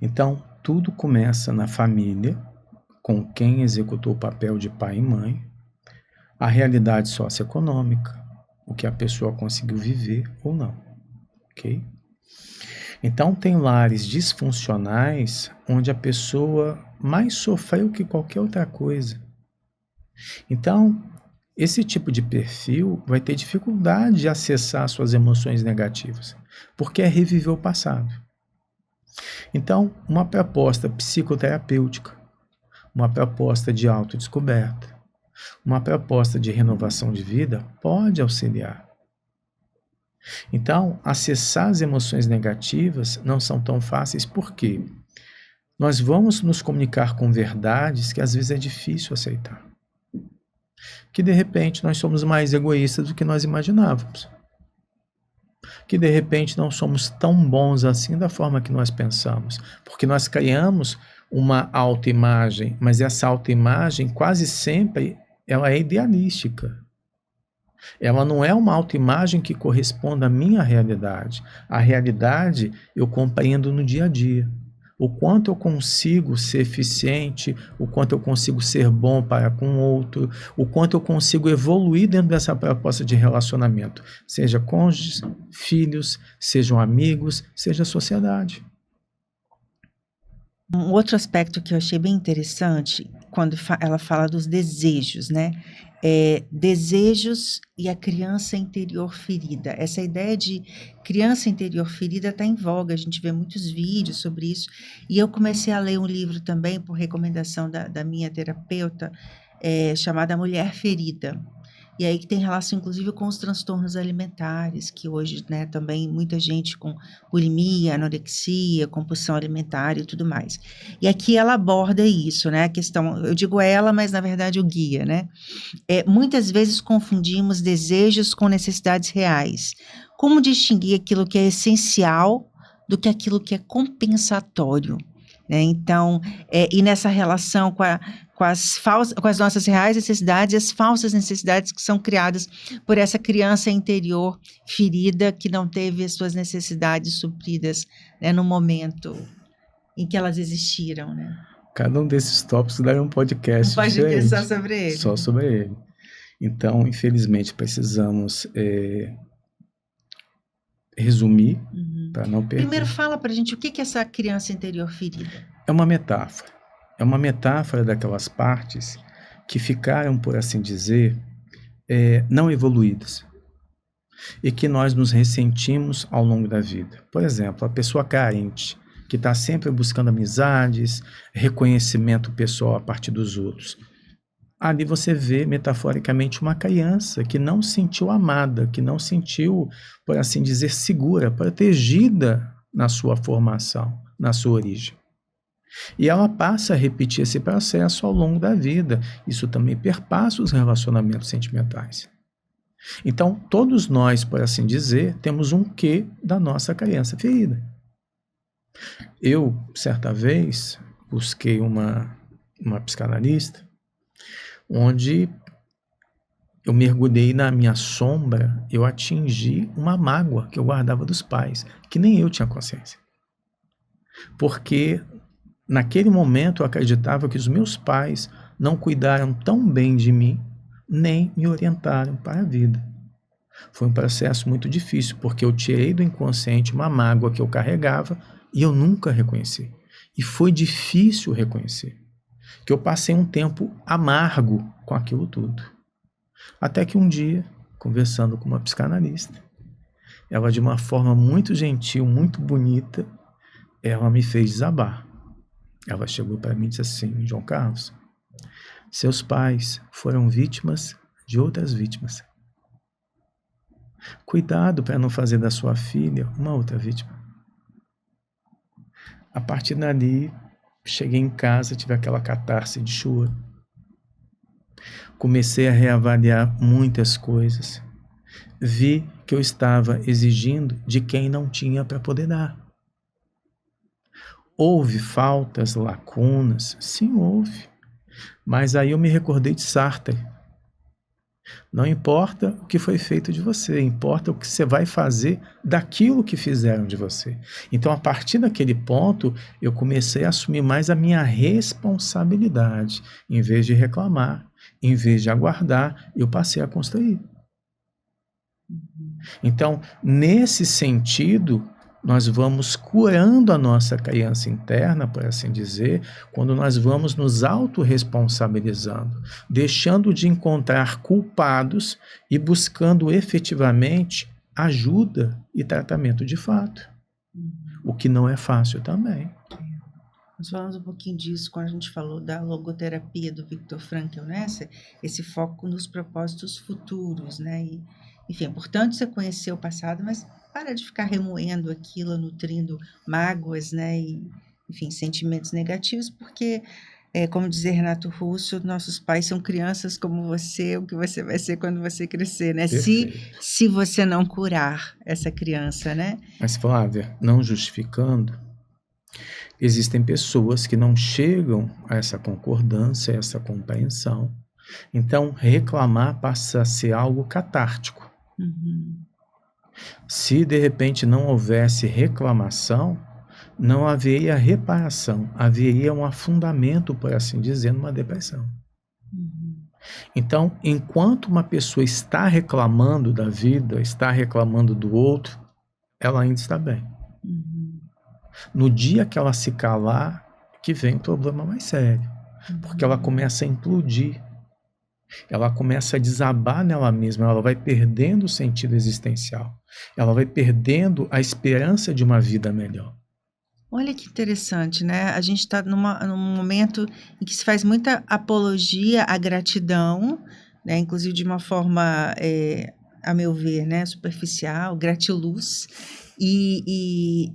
Então, tudo começa na família, com quem executou o papel de pai e mãe, a realidade socioeconômica, o que a pessoa conseguiu viver ou não, ok? Então, tem lares disfuncionais onde a pessoa mais sofreu que qualquer outra coisa. Então, esse tipo de perfil vai ter dificuldade de acessar suas emoções negativas, porque é reviver o passado. Então, uma proposta psicoterapêutica, uma proposta de autodescoberta, uma proposta de renovação de vida pode auxiliar. Então, acessar as emoções negativas não são tão fáceis porque nós vamos nos comunicar com verdades que às vezes é difícil aceitar. Que de repente nós somos mais egoístas do que nós imaginávamos. Que de repente não somos tão bons assim da forma que nós pensamos. Porque nós criamos uma autoimagem, mas essa autoimagem quase sempre ela é idealística. Ela não é uma autoimagem que corresponda à minha realidade. A realidade eu compreendo no dia a dia. O quanto eu consigo ser eficiente, o quanto eu consigo ser bom para com o outro, o quanto eu consigo evoluir dentro dessa proposta de relacionamento, seja cônjuges, filhos, sejam amigos, seja sociedade. Um outro aspecto que eu achei bem interessante, quando ela fala dos desejos, né? Desejos e a criança interior ferida. Essa ideia de criança interior ferida está em voga, a gente vê muitos vídeos sobre isso. E eu comecei a ler um livro também, por recomendação da minha terapeuta, chamada Mulher Ferida. E aí que tem relação, inclusive, com os transtornos alimentares, que hoje, né, também muita gente com bulimia, anorexia, compulsão alimentar e tudo mais. E aqui ela aborda isso, né, a questão, eu digo ela, mas na verdade o guia, né? Muitas vezes confundimos desejos com necessidades reais. Como distinguir aquilo que é essencial do que aquilo que é compensatório? Né? Então, e nessa relação com as nossas reais necessidades e as falsas necessidades que são criadas por essa criança interior ferida que não teve as suas necessidades supridas, né, no momento em que elas existiram, né? Cada um desses tópicos daria um podcast diferente, só sobre ele. Só sobre ele. Então, infelizmente, precisamos resumir para não perder. Primeiro fala para a gente o que é essa criança interior ferida. É uma metáfora. É uma metáfora daquelas partes que ficaram, por assim dizer, não evoluídas. E que nós nos ressentimos ao longo da vida. Por exemplo, a pessoa carente, que está sempre buscando amizades, reconhecimento pessoal a partir dos outros. Ali você vê, metaforicamente, uma criança que não se sentiu amada, que não se sentiu, por assim dizer, segura, protegida na sua formação, na sua origem. E ela passa a repetir esse processo ao longo da vida. Isso também perpassa os relacionamentos sentimentais. Então, todos nós, por assim dizer, temos um quê da nossa criança ferida. Eu, certa vez, busquei uma psicanalista, onde eu mergulhei na minha sombra, eu atingi uma mágoa que eu guardava dos pais, que nem eu tinha consciência. Porque naquele momento eu acreditava que os meus pais não cuidaram tão bem de mim, nem me orientaram para a vida. Foi um processo muito difícil, porque eu tirei do inconsciente uma mágoa que eu carregava e eu nunca reconheci. E foi difícil reconhecer. Que eu passei um tempo amargo com aquilo tudo. Até que um dia, conversando com uma psicanalista, ela de uma forma muito gentil, muito bonita, ela me fez desabar. Ela chegou para mim e disse assim: João Carlos, seus pais foram vítimas de outras vítimas. Cuidado para não fazer da sua filha uma outra vítima. A partir dali, cheguei em casa, tive aquela catarse de choro. Comecei a reavaliar muitas coisas. Vi que eu estava exigindo de quem não tinha para poder dar. Houve faltas, lacunas? Sim, houve. Mas aí eu me recordei de Sartre. Não importa o que foi feito de você, importa o que você vai fazer daquilo que fizeram de você. Então, a partir daquele ponto, eu comecei a assumir mais a minha responsabilidade. Em vez de reclamar, em vez de aguardar, eu passei a construir. Então, nesse sentido, nós vamos curando a nossa criança interna, por assim dizer, quando nós vamos nos autorresponsabilizando, deixando de encontrar culpados e buscando efetivamente ajuda e tratamento de fato. O que não é fácil também. Nós falamos um pouquinho disso quando a gente falou da logoterapia do Viktor Frankl, né? Esse foco nos propósitos futuros, né? E, enfim, é importante você conhecer o passado, mas para de ficar remoendo aquilo, nutrindo mágoas, né? E, enfim, sentimentos negativos, porque, como dizia Renato Russo, nossos pais são crianças como você, o que você vai ser quando você crescer, né? Se você não curar essa criança, né? Mas, Flávia, não justificando, existem pessoas que não chegam a essa concordância, a essa compreensão. Então, reclamar passa a ser algo catártico. Se, de repente, não houvesse reclamação, não haveria reparação, haveria um afundamento, por assim dizer, numa depressão. Então, enquanto uma pessoa está reclamando da vida, está reclamando do outro, ela ainda está bem. No dia que ela se calar, que vem o problema mais sério. Porque ela começa a implodir. Ela começa a desabar nela mesma. Ela vai perdendo o sentido existencial. Ela vai perdendo a esperança de uma vida melhor. Olha que interessante, né? A gente está num momento em que se faz muita apologia à gratidão, né? Inclusive de uma forma, a meu ver, né? Superficial, gratiluz. E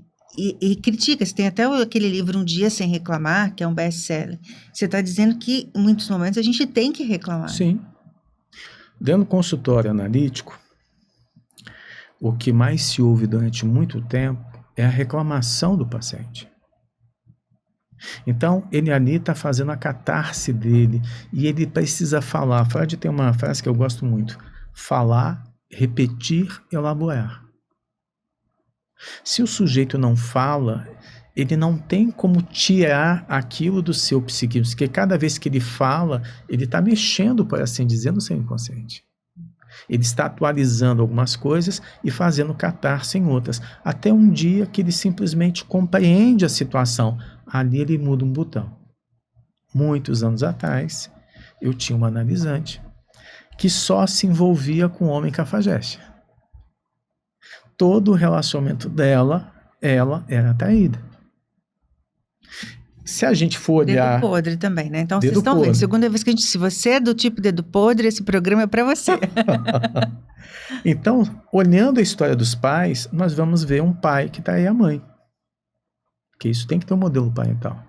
critica, você tem até aquele livro Um Dia Sem Reclamar, que é um best-seller. Você está dizendo que em muitos momentos a gente tem que reclamar. Sim. Dentro do consultório analítico, o que mais se ouve durante muito tempo é a reclamação do paciente. Então, ele ali está fazendo a catarse dele e ele precisa falar. Freud tem uma frase que eu gosto muito: falar, repetir, elaborar. Se o sujeito não fala, ele não tem como tirar aquilo do seu psiquismo, porque cada vez que ele fala, ele está mexendo, por assim dizer, no seu inconsciente. Ele está atualizando algumas coisas e fazendo catarse em outras, até um dia que ele simplesmente compreende a situação. Ali ele muda um botão. Muitos anos atrás, eu tinha uma analisante que só se envolvia com homem cafajeste. Todo o relacionamento dela, ela era traída. Se a gente for olhar... Dedo podre também, né? Então, vocês estão vendo, segunda vez que a gente... Se você é do tipo dedo podre, esse programa é para você. Então, olhando a história dos pais, nós vamos ver um pai que trai a mãe. Porque isso tem que ter um modelo parental.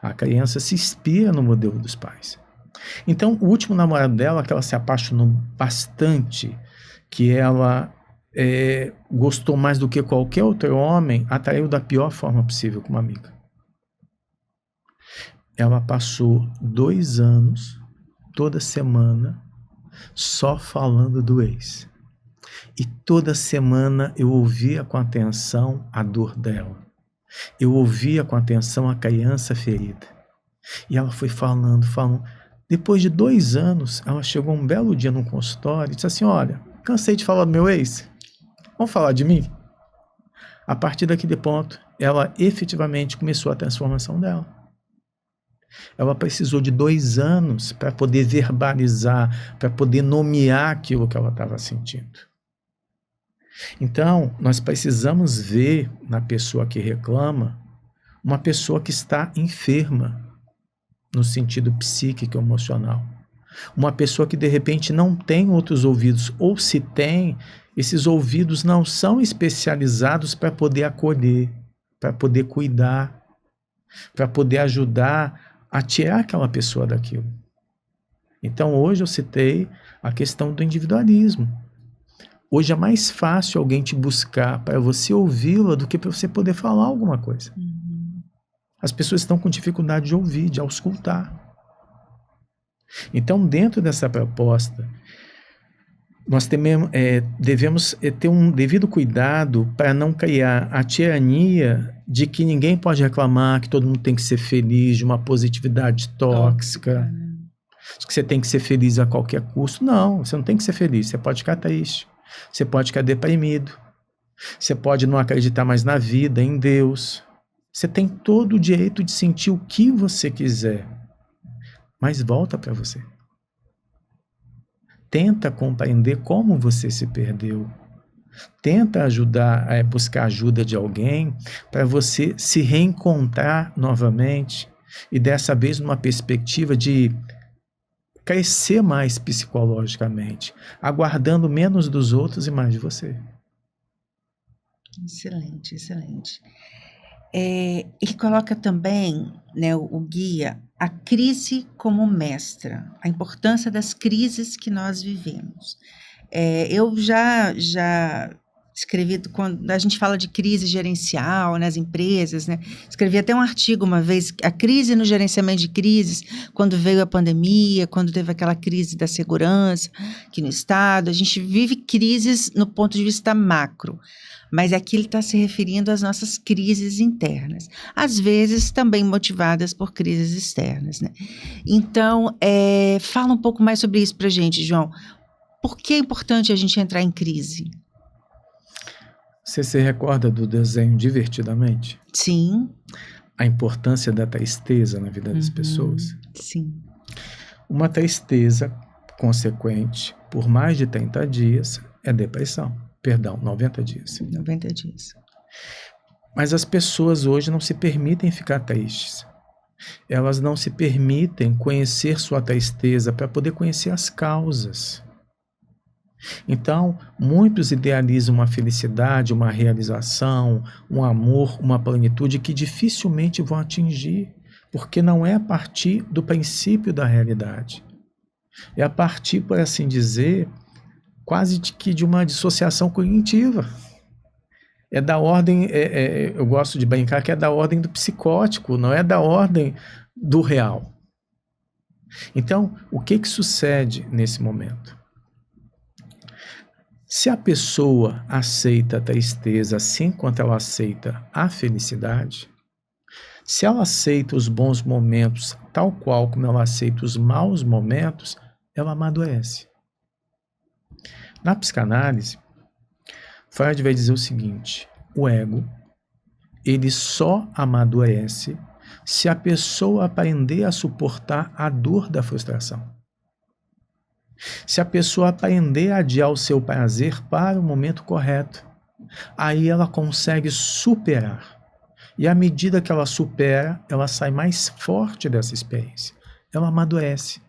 A criança se inspira no modelo dos pais. Então, o último namorado dela, que ela se apaixonou bastante, que ela... gostou mais do que qualquer outro homem, atraiu da pior forma possível com uma amiga. Ela passou 2 anos, toda semana, só falando do ex. E toda semana eu ouvia com atenção a dor dela. Eu ouvia com atenção a criança ferida. E ela foi falando. Depois de 2 anos, ela chegou um belo dia no consultório e disse assim: olha, cansei de falar do meu ex. Vamos falar de mim? A partir daquele ponto, ela efetivamente começou a transformação dela. Ela precisou de 2 anos para poder verbalizar, para poder nomear aquilo que ela estava sentindo. Então, nós precisamos ver na pessoa que reclama uma pessoa que está enferma, no sentido psíquico e emocional. Uma pessoa que de repente não tem outros ouvidos, ou se tem, esses ouvidos não são especializados para poder acolher, para poder cuidar, para poder ajudar a tirar aquela pessoa daquilo. Então hoje eu citei a questão do individualismo. Hoje é mais fácil alguém te buscar para você ouvi-la do que para você poder falar alguma coisa. As pessoas estão com dificuldade de ouvir, de auscultar. Então, dentro dessa proposta, nós devemos ter um devido cuidado para não criar a tirania de que ninguém pode reclamar, que todo mundo tem que ser feliz, de uma positividade tóxica, de que você tem que ser feliz a qualquer custo. Não, você não tem que ser feliz, você pode ficar triste, você pode ficar deprimido, você pode não acreditar mais na vida, em Deus. Você tem todo o direito de sentir o que você quiser, mas volta para você. Tenta compreender como você se perdeu. Tenta buscar ajuda de alguém para você se reencontrar novamente e dessa vez numa perspectiva de crescer mais psicologicamente, aguardando menos dos outros e mais de você. Excelente, excelente. Ele coloca também, né, o guia, a crise como mestra, a importância das crises que nós vivemos. Eu já escrevi, quando a gente fala de crise gerencial nas empresas, né? Escrevi até um artigo uma vez, a crise no gerenciamento de crises, quando veio a pandemia, quando teve aquela crise da segurança aqui no estado. A gente vive crises no ponto de vista macro, mas aqui ele está se referindo às nossas crises internas, às vezes também motivadas por crises externas, né? Então, fala um pouco mais sobre isso para a gente, João. Por que é importante a gente entrar em crise? Você se recorda do desenho Divertidamente? Sim. A importância da tristeza na vida das pessoas? Sim. Uma tristeza consequente por mais de 30 dias é depressão. Perdão, 90 dias. 90 dias. Mas as pessoas hoje não se permitem ficar tristes. Elas não se permitem conhecer sua tristeza para poder conhecer as causas. Então, muitos idealizam uma felicidade, uma realização, um amor, uma plenitude que dificilmente vão atingir, porque não é a partir do princípio da realidade. É a partir, por assim dizer, quase de uma dissociação cognitiva. É da ordem, eu gosto de brincar que é da ordem do psicótico, não é da ordem do real. Então, o que sucede nesse momento? Se a pessoa aceita a tristeza assim quanto ela aceita a felicidade, se ela aceita os bons momentos tal qual como ela aceita os maus momentos, ela amadurece. Na psicanálise, Freud vai dizer o seguinte: o ego, ele só amadurece se a pessoa aprender a suportar a dor da frustração. Se a pessoa aprender a adiar o seu prazer para o momento correto, aí ela consegue superar. E à medida que ela supera, ela sai mais forte dessa experiência. Ela amadurece.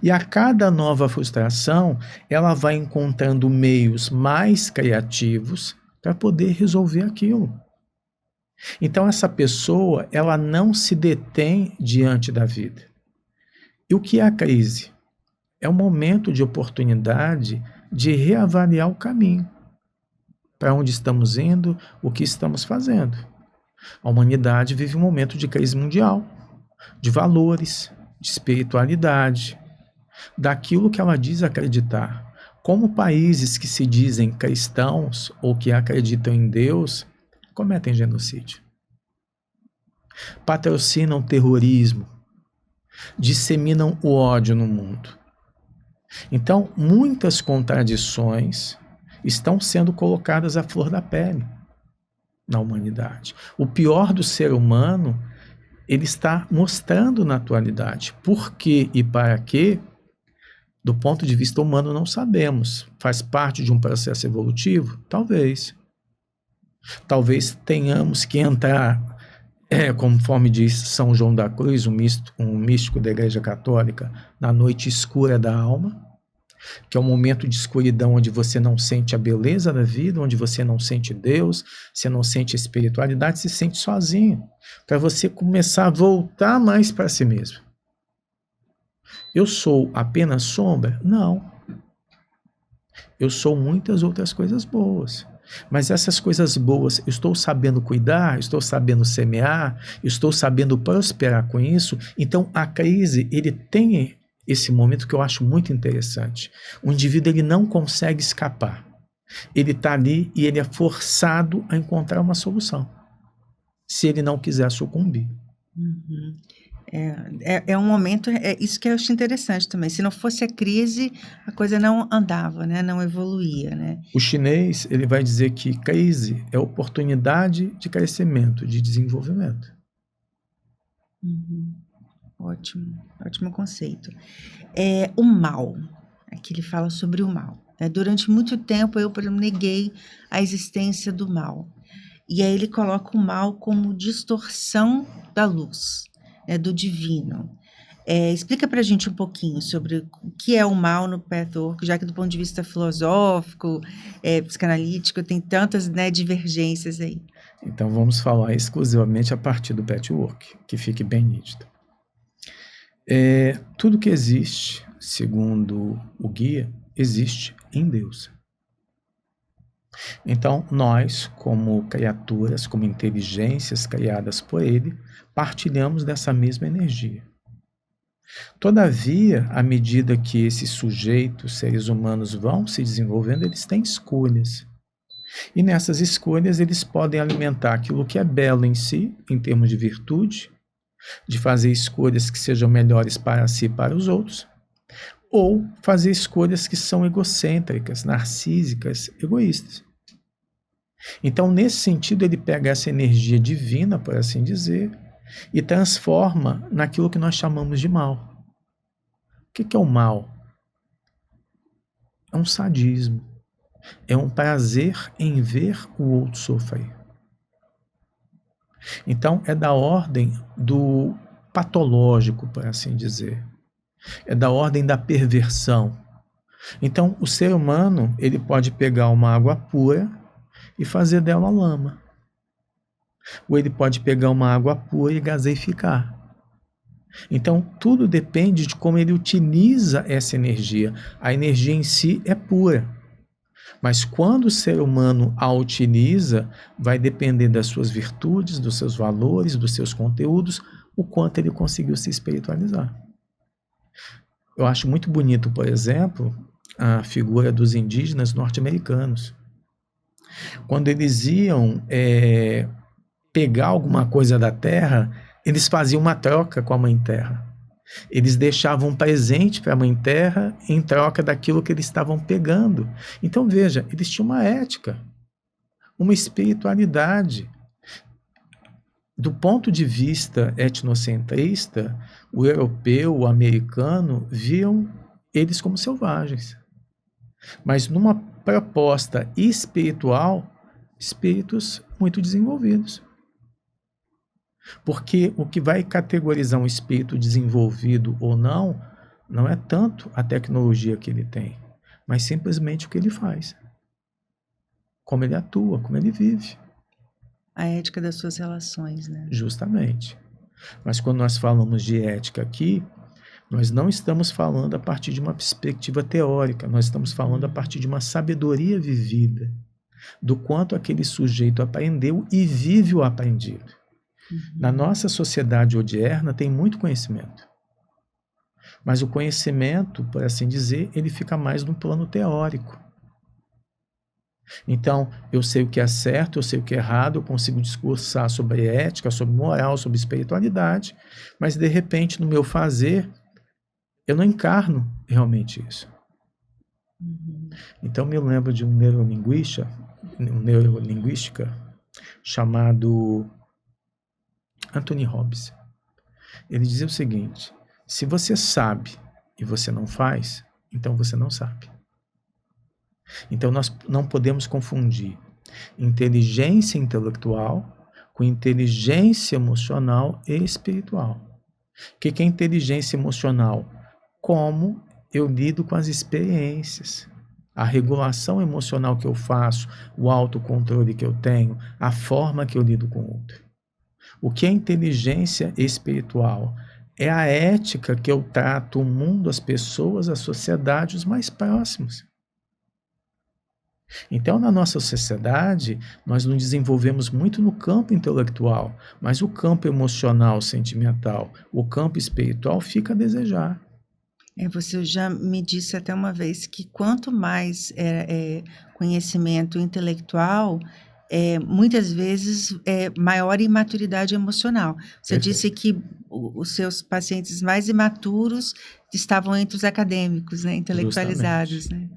E a cada nova frustração, ela vai encontrando meios mais criativos para poder resolver aquilo. Então essa pessoa, ela não se detém diante da vida. E o que é a crise? É um momento de oportunidade de reavaliar o caminho. Para onde estamos indo, o que estamos fazendo. A humanidade vive um momento de crise mundial, de valores, de espiritualidade, daquilo que ela diz acreditar. Como países que se dizem cristãos ou que acreditam em Deus, cometem genocídio. Patrocinam terrorismo, disseminam o ódio no mundo. Então, muitas contradições estão sendo colocadas à flor da pele na humanidade. O pior do ser humano, ele está mostrando na atualidade. Por quê e para quê? Do ponto de vista humano, não sabemos. Faz parte de um processo evolutivo? Talvez. Talvez tenhamos que entrar, conforme diz São João da Cruz, um místico da Igreja Católica, na noite escura da alma, que é um momento de escuridão onde você não sente a beleza da vida, onde você não sente Deus, você não sente a espiritualidade, se sente sozinho, para você começar a voltar mais para si mesmo. Eu sou apenas sombra? Não. Eu sou muitas outras coisas boas. Mas essas coisas boas, eu estou sabendo cuidar, estou sabendo semear, estou sabendo prosperar com isso. Então a crise, ele tem esse momento que eu acho muito interessante. O indivíduo ele não consegue escapar. Ele está ali e ele é forçado a encontrar uma solução, se ele não quiser sucumbir. Uhum. É um momento, isso que eu acho interessante também. Se não fosse a crise, a coisa não andava, né? Não evoluía, né? O chinês ele vai dizer que crise é oportunidade de crescimento, de desenvolvimento. Uhum. Ótimo, ótimo conceito. O mal, aqui ele fala sobre o mal. Durante muito tempo eu, por exemplo, neguei a existência do mal. E aí ele coloca o mal como distorção da luz, do divino. Explica para a gente um pouquinho sobre o que é o mal no Pathwork, já que do ponto de vista filosófico, psicanalítico, tem tantas, né, divergências aí. Então vamos falar exclusivamente a partir do Pathwork, que fique bem nítido. Tudo que existe, segundo o guia, existe em Deus. Então, nós, como criaturas, como inteligências criadas por Ele, partilhamos dessa mesma energia. Todavia, à medida que esses sujeitos, seres humanos, vão se desenvolvendo, eles têm escolhas. E nessas escolhas, eles podem alimentar aquilo que é belo em si, em termos de virtude, de fazer escolhas que sejam melhores para si e para os outros, ou fazer escolhas que são egocêntricas, narcísicas, egoístas. Então, nesse sentido, ele pega essa energia divina, por assim dizer, e transforma naquilo que nós chamamos de mal. O que é o mal? É um sadismo. É um prazer em ver o outro sofrer. Então, é da ordem do patológico, por assim dizer. É da ordem da perversão. Então, o ser humano, ele pode pegar uma água pura e fazer dela lama. Ou ele pode pegar uma água pura e gaseificar. Então, tudo depende de como ele utiliza essa energia. A energia em si é pura. Mas quando o ser humano a utiliza, vai depender das suas virtudes, dos seus valores, dos seus conteúdos, o quanto ele conseguiu se espiritualizar. Eu acho muito bonito, por exemplo, a figura dos indígenas norte-americanos. Quando eles iam pegar alguma coisa da terra, eles faziam uma troca com a Mãe Terra. Eles deixavam um presente para a Mãe Terra em troca daquilo que eles estavam pegando. Então, veja, eles tinham uma ética, uma espiritualidade. Do ponto de vista etnocentrista, o europeu, o americano, viam eles como selvagens. Mas numa proposta espiritual, espíritos muito desenvolvidos. Porque o que vai categorizar um espírito desenvolvido ou não, não é tanto a tecnologia que ele tem, mas simplesmente o que ele faz. Como ele atua, como ele vive. A ética das suas relações, né? Justamente. Mas quando nós falamos de ética aqui, nós não estamos falando a partir de uma perspectiva teórica, nós estamos falando a partir de uma sabedoria vivida, do quanto aquele sujeito aprendeu e vive o aprendido. Na nossa sociedade odierna tem muito conhecimento. Mas o conhecimento, por assim dizer, ele fica mais no plano teórico. Então, eu sei o que é certo, eu sei o que é errado, eu consigo discursar sobre ética, sobre moral, sobre espiritualidade, mas de repente no meu fazer, eu não encarno realmente isso. Então, me lembro de um neurolinguista chamado Anthony Robbins. Ele dizia o seguinte: se você sabe e você não faz, então você não sabe. Então nós não podemos confundir inteligência intelectual com inteligência emocional e espiritual. O que é inteligência emocional? Como eu lido com as experiências, a regulação emocional que eu faço, o autocontrole que eu tenho, a forma que eu lido com o outro. O que é inteligência espiritual? É a ética que eu trato o mundo, as pessoas, a sociedade, os mais próximos. Então, na nossa sociedade, nós nos desenvolvemos muito no campo intelectual, mas o campo emocional, sentimental, o campo espiritual fica a desejar. Você já me disse até uma vez que quanto mais conhecimento intelectual, muitas vezes maior imaturidade emocional. Você disse Perfeito. que os seus pacientes mais imaturos estavam entre os acadêmicos, né, Justamente. intelectualizados, né?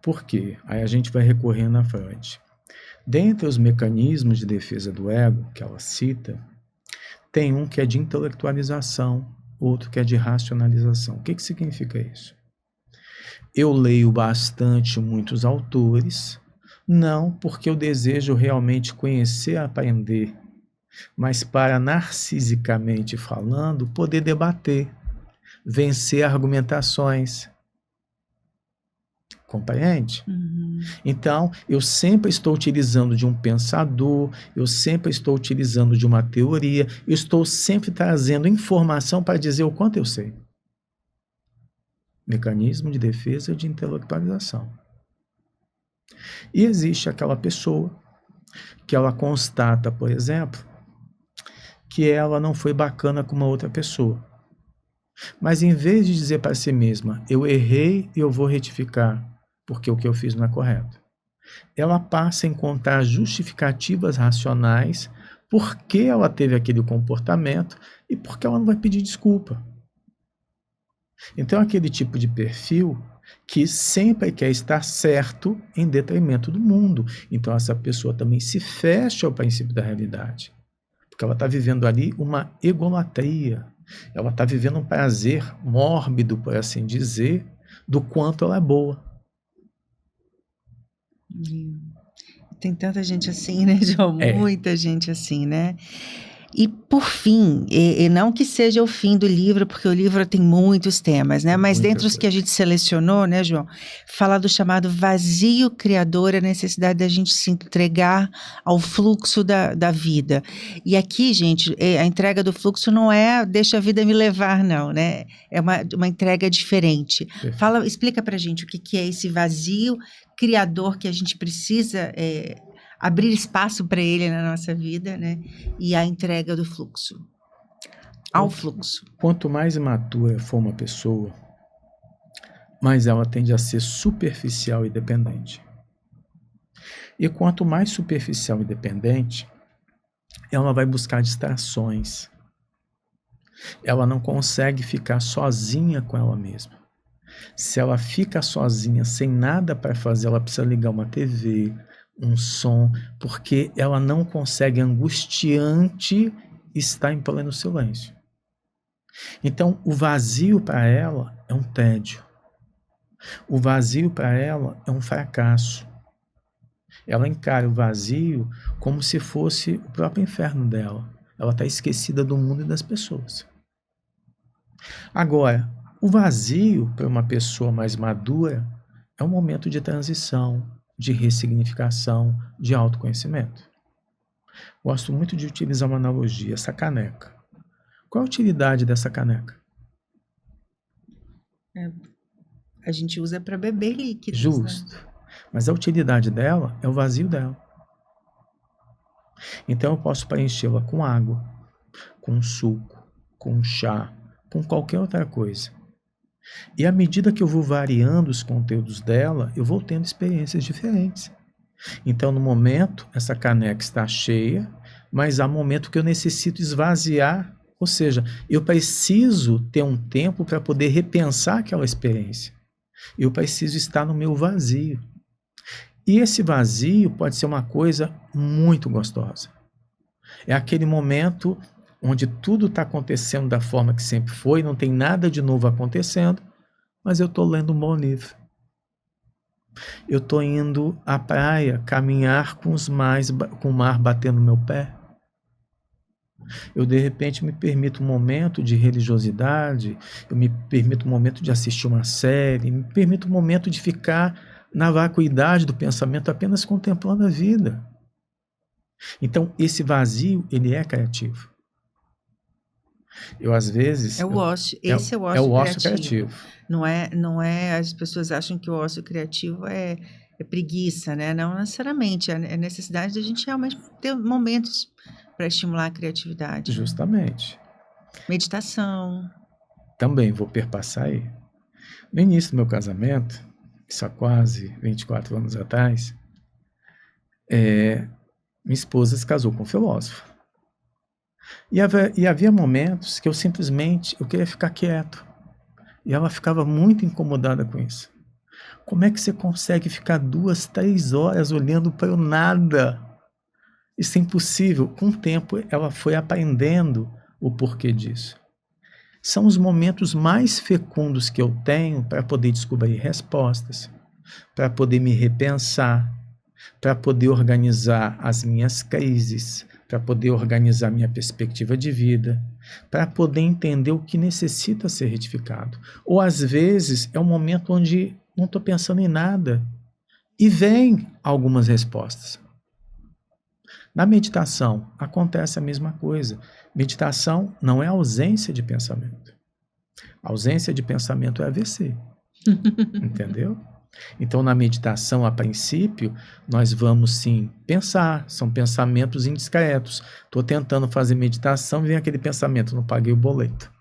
Por quê? Aí a gente vai recorrer na Freud. Dentre os mecanismos de defesa do ego que ela cita, tem um que é de intelectualização, outro que é de racionalização. O que significa isso? Eu leio bastante muitos autores, não porque eu desejo realmente conhecer, aprender, mas para, narcisicamente falando, poder debater, vencer argumentações. Compreende? Uhum. Então, eu sempre estou utilizando de um pensador, eu sempre estou utilizando de uma teoria, eu estou sempre trazendo informação para dizer o quanto eu sei. Mecanismo de defesa de intelectualização. E existe aquela pessoa que ela constata, por exemplo, que ela não foi bacana com uma outra pessoa. Mas em vez de dizer para si mesma, eu errei e eu vou retificar, porque o que eu fiz não é correto, ela passa a encontrar justificativas racionais por que ela teve aquele comportamento e por que ela não vai pedir desculpa. Então, aquele tipo de perfil que sempre quer estar certo em detrimento do mundo. Então, essa pessoa também se fecha ao princípio da realidade, porque ela está vivendo ali uma egolatria. Ela está vivendo um prazer mórbido, por assim dizer, do quanto ela é boa. Tem tanta gente assim, né, João? É. Muita gente assim, né? E por fim, e não que seja o fim do livro, porque o livro tem muitos temas, né? Mas Muita dentre os que a coisa. gente selecionou, né, João? Fala do chamado vazio criador, a necessidade da gente se entregar ao fluxo da vida. E aqui, gente, a entrega do fluxo não é deixa a vida me levar, não, né? É uma entrega diferente. Perfeito. Explica pra gente o que é esse vazio criador que a gente precisa abrir espaço para ele na nossa vida, né? E a entrega do fluxo, ao fluxo. Quanto mais imatura for uma pessoa, mais ela tende a ser superficial e dependente. E quanto mais superficial e dependente, ela vai buscar distrações. Ela não consegue ficar sozinha com ela mesma. Se ela fica sozinha, sem nada para fazer, ela precisa ligar uma TV, um som, porque ela não consegue, angustiante, estar em pleno silêncio. Então, o vazio para ela é um tédio. O vazio para ela é um fracasso. Ela encara o vazio como se fosse o próprio inferno dela. Ela está esquecida do mundo e das pessoas. Agora, o vazio para uma pessoa mais madura é um momento de transição, de ressignificação, de autoconhecimento. Gosto muito de utilizar uma analogia, essa caneca. Qual a utilidade dessa caneca? A gente usa para beber líquidos, Justo. né? Mas a utilidade dela é o vazio dela. Então eu posso preenchê-la com água, com suco, com chá, com qualquer outra coisa. E à medida que eu vou variando os conteúdos dela, eu vou tendo experiências diferentes. Então, no momento, essa caneca está cheia, mas há momento que eu necessito esvaziar, ou seja, eu preciso ter um tempo para poder repensar aquela experiência. Eu preciso estar no meu vazio. E esse vazio pode ser uma coisa muito gostosa. É aquele momento onde tudo está acontecendo da forma que sempre foi, não tem nada de novo acontecendo, mas eu estou lendo um bom livro. Eu estou indo à praia, caminhar com o mar batendo no meu pé. Eu, de repente, me permito um momento de religiosidade, eu me permito um momento de assistir uma série, me permito um momento de ficar na vacuidade do pensamento, apenas contemplando a vida. Então, esse vazio, ele é criativo. Eu, às vezes... É o ócio. Esse é o ócio ócio criativo. Não é, as pessoas acham que o ócio criativo é preguiça, né? Não necessariamente. É necessidade de a gente realmente ter momentos para estimular a criatividade. Justamente. Meditação. Também vou perpassar aí. No início do meu casamento, isso há quase 24 anos atrás, minha esposa se casou com um filósofo. E havia momentos que eu queria ficar quieto. E ela ficava muito incomodada com isso. Como é que você consegue ficar 2, 3 horas olhando para o nada? Isso é impossível. Com o tempo, ela foi aprendendo o porquê disso. São os momentos mais fecundos que eu tenho para poder descobrir respostas, para poder me repensar, para poder organizar as minhas crises, para poder organizar minha perspectiva de vida, para poder entender o que necessita ser retificado. Ou às vezes é um momento onde não estou pensando em nada e vem algumas respostas. Na meditação acontece a mesma coisa. Meditação não é ausência de pensamento. A ausência de pensamento é AVC. Entendeu? Então, na meditação, a princípio, nós vamos sim pensar, são pensamentos indiscretos. Estou tentando fazer meditação, vem aquele pensamento, não paguei o boleto.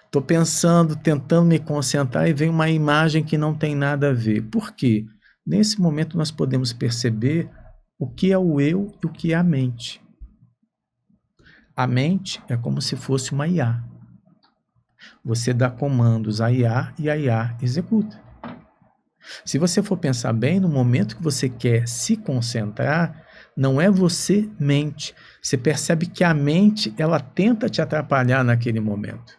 Estou pensando, tentando me concentrar e vem uma imagem que não tem nada a ver. Por quê? Nesse momento nós podemos perceber o que é o eu e o que é a mente. A mente é como se fosse uma IA. Você dá comandos à IA e a IA executa. Se você for pensar bem, no momento que você quer se concentrar, não é você mente. Você percebe que a mente, ela tenta te atrapalhar naquele momento.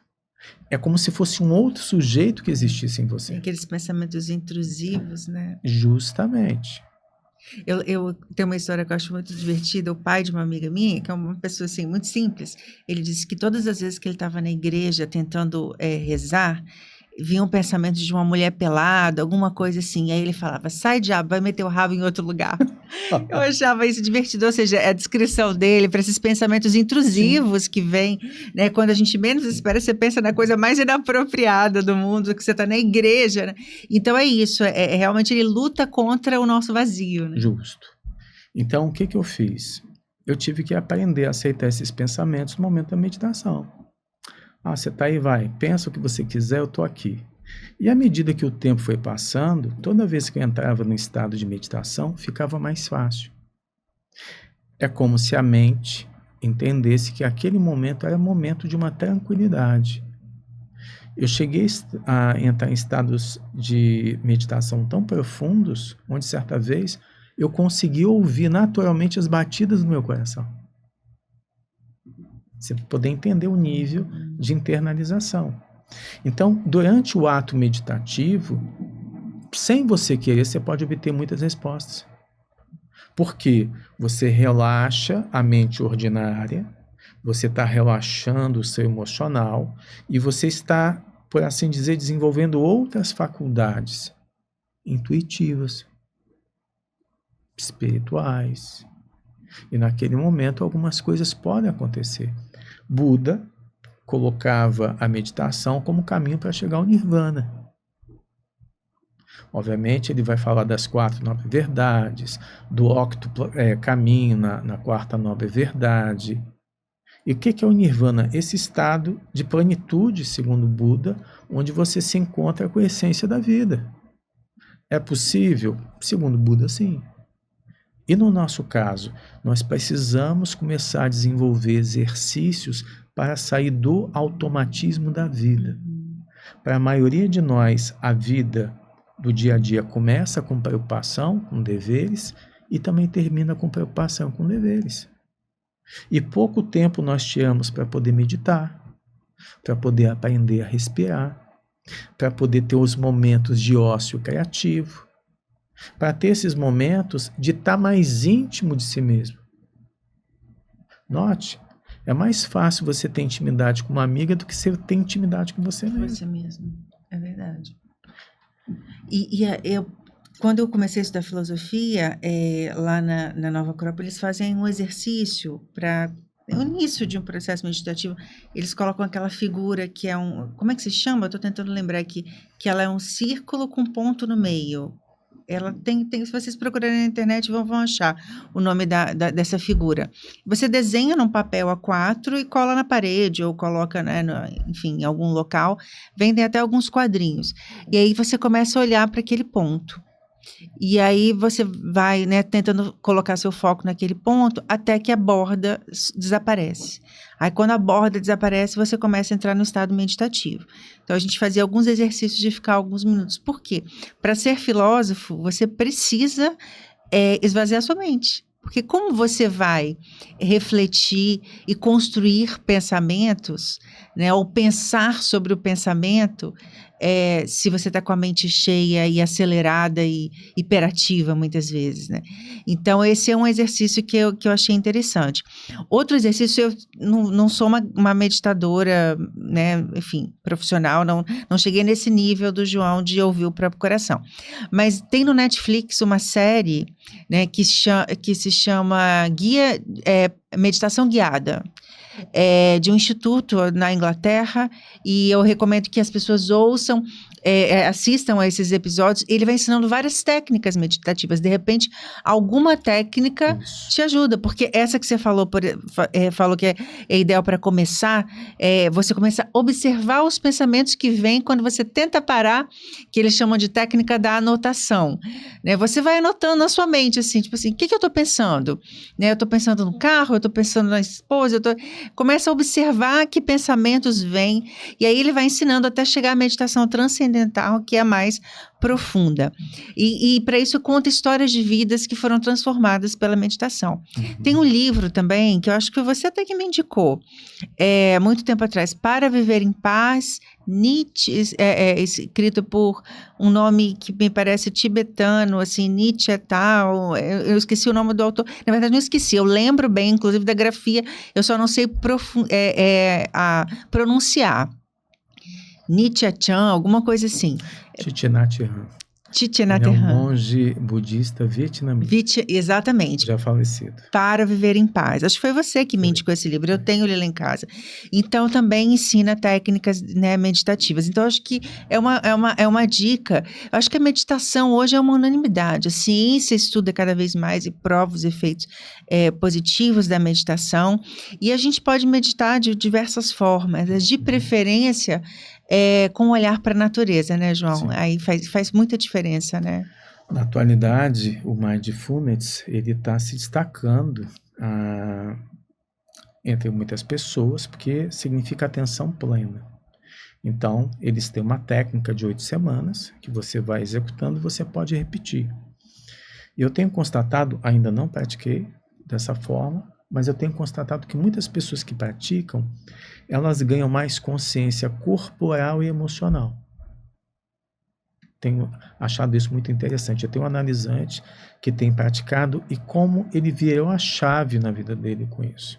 É como se fosse um outro sujeito que existisse em você. Aqueles pensamentos intrusivos, né? Justamente. Eu tenho uma história que eu acho muito divertida. O pai de uma amiga minha, que é uma pessoa assim, muito simples, ele disse que todas as vezes que ele estava na igreja tentando rezar, vinha um pensamento de uma mulher pelada, alguma coisa assim. E aí ele falava, sai diabo, vai meter o rabo em outro lugar. Eu achava isso divertido, ou seja, a descrição dele para esses pensamentos intrusivos que vêm, né? Quando a gente menos espera, você pensa na coisa mais inapropriada do mundo, que você está na igreja, né? Então é isso, realmente ele luta contra o nosso vazio, né? Justo. Então, o que eu fiz? Eu tive que aprender a aceitar esses pensamentos no momento da meditação. Você está aí, vai, pensa o que você quiser, eu estou aqui. E à medida que o tempo foi passando, toda vez que eu entrava no estado de meditação, ficava mais fácil. É como se a mente entendesse que aquele momento era momento de uma tranquilidade. Eu cheguei a entrar em estados de meditação tão profundos, onde certa vez eu consegui ouvir naturalmente as batidas do meu coração. Você poder entender o nível de internalização. Então, durante o ato meditativo, sem você querer, você pode obter muitas respostas. Porque você relaxa a mente ordinária, você está relaxando o seu emocional e você está, por assim dizer, desenvolvendo outras faculdades intuitivas, espirituais. E naquele momento algumas coisas podem acontecer. Buda colocava a meditação como caminho para chegar ao nirvana. Obviamente ele vai falar das 4 nobres verdades, do octuplo caminho na 4ª nobre verdade. E o que é o nirvana? Esse estado de plenitude, segundo Buda, onde você se encontra com a essência da vida. É possível? Segundo Buda, sim. E no nosso caso, nós precisamos começar a desenvolver exercícios para sair do automatismo da vida. Para a maioria de nós, a vida do dia a dia começa com preocupação, com deveres, e também termina com preocupação com deveres. E pouco tempo nós tiramos para poder meditar, para poder aprender a respirar, para poder ter os momentos de ócio criativo, para ter esses momentos de estar mais íntimo de si mesmo. Note, é mais fácil você ter intimidade com uma amiga do que você ter intimidade com você mesmo. Você mesmo, é verdade. Quando eu comecei a estudar filosofia, lá na Nova Acrópole, eles fazem um exercício para o início de um processo meditativo. Eles colocam aquela figura que é como é que se chama? Eu estou tentando lembrar aqui, que ela é um círculo com ponto no meio. ela tem, se vocês procurarem na internet, vão achar o nome dessa figura. Você desenha num papel A4 e cola na parede, ou coloca, né, enfim, em algum local. Vendem até alguns quadrinhos. E aí você começa a olhar para aquele ponto. E aí você vai, né, tentando colocar seu foco naquele ponto até que a borda desaparece. Aí quando a borda desaparece, você começa a entrar no estado meditativo. Então a gente fazia alguns exercícios de ficar alguns minutos. Por quê? Para ser filósofo, você precisa esvaziar sua mente. Porque como você vai refletir e construir pensamentos, né, ou pensar sobre o pensamento, se você está com a mente cheia e acelerada e hiperativa muitas vezes, né? Então, esse é um exercício que eu achei interessante. Outro exercício, eu não sou uma meditadora, né, enfim, profissional, não cheguei nesse nível do João de ouvir o próprio coração. Mas tem no Netflix uma série, né, que se chama Meditação Guiada. De um instituto na Inglaterra, e eu recomendo que as pessoas ouçam, assistam a esses episódios. Ele vai ensinando várias técnicas meditativas. De repente, alguma técnica te ajuda, porque essa que você falou, falou que é ideal para começar, você começa a observar os pensamentos que vêm quando você tenta parar, que eles chamam de técnica da anotação. Né? Você vai anotando na sua mente, assim, tipo assim, o que eu estou pensando? Né? Eu estou pensando no carro, eu estou pensando na esposa, começa a observar que pensamentos vêm, e aí ele vai ensinando até chegar à meditação transcendental, que é a mais profunda. E para isso conta histórias de vidas que foram transformadas pela meditação. Tem um livro também, que eu acho que você até que me indicou, muito tempo atrás, Para Viver em Paz, Nietzsche, escrito por um nome que me parece tibetano, assim, Nietzsche tal, eu esqueci o nome do autor, na verdade não esqueci, eu lembro bem, inclusive da grafia, eu só não sei pronunciar. Nietzsche-chan, alguma coisa assim. Thich Nhat Hanh. Thich Nhat Ele é um Hanh. monge budista vietnamita. Exatamente. Já falecido. Para Viver em Paz. Acho que foi você que me indicou esse livro. Eu tenho ele lá em casa. Então, também ensina técnicas, né, meditativas. Então, acho que é uma dica. Eu acho que a meditação hoje é uma unanimidade. A ciência estuda cada vez mais e prova os efeitos positivos da meditação. E a gente pode meditar de diversas formas. De preferência, com um olhar para a natureza, né, João? Sim. Aí faz muita diferença, né? Na atualidade, o Mindfulness, ele está se destacando entre muitas pessoas, porque significa atenção plena. Então, eles têm uma técnica de 8 semanas, que você vai executando e você pode repetir. E eu tenho constatado, ainda não pratiquei dessa forma, mas eu tenho constatado que muitas pessoas que praticam, elas ganham mais consciência corporal e emocional. Tenho achado isso muito interessante. Eu tenho um analisante que tem praticado e como ele virou a chave na vida dele com isso.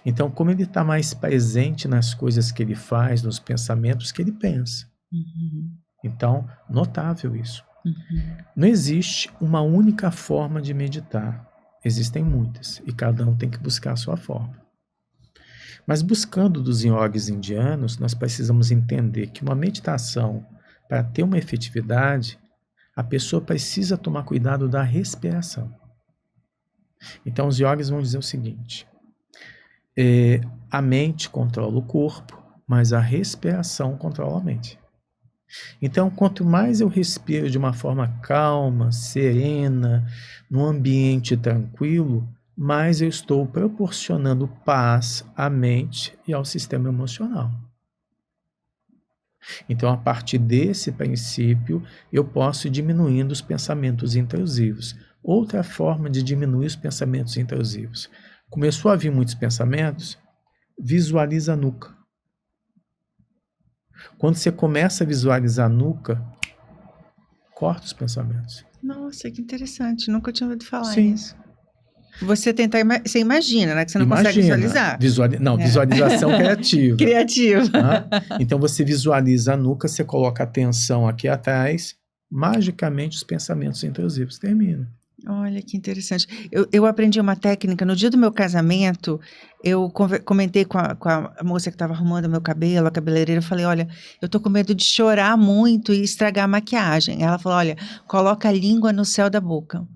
Então, como ele está mais presente nas coisas que ele faz, nos pensamentos que ele pensa. Então, notável isso. Não existe uma única forma de meditar. Existem muitas e cada um tem que buscar a sua forma. Mas buscando dos yogis indianos, nós precisamos entender que uma meditação, para ter uma efetividade, a pessoa precisa tomar cuidado da respiração. Então os yogis vão dizer o seguinte, a mente controla o corpo, mas a respiração controla a mente. Então quanto mais eu respiro de uma forma calma, serena, num ambiente tranquilo, mais eu estou proporcionando paz à mente e ao sistema emocional. Então, a partir desse princípio, eu posso ir diminuindo os pensamentos intrusivos. Outra forma de diminuir os pensamentos intrusivos. Começou a vir muitos pensamentos, visualiza a nuca. Quando você começa a visualizar a nuca, corta os pensamentos. Nossa, que interessante. Nunca tinha ouvido falar isso. Você você imagina, né? Que você não consegue visualizar. Visualização criativa. Criativa. Então você visualiza a nuca, você coloca a atenção aqui atrás, magicamente os pensamentos intrusivos terminam. Olha que interessante. Eu aprendi uma técnica no dia do meu casamento. Eu comentei com a moça que estava arrumando meu cabelo, a cabeleireira. Eu falei: Olha, eu tô com medo de chorar muito e estragar a maquiagem. Ela falou: Olha, coloca a língua no céu da boca.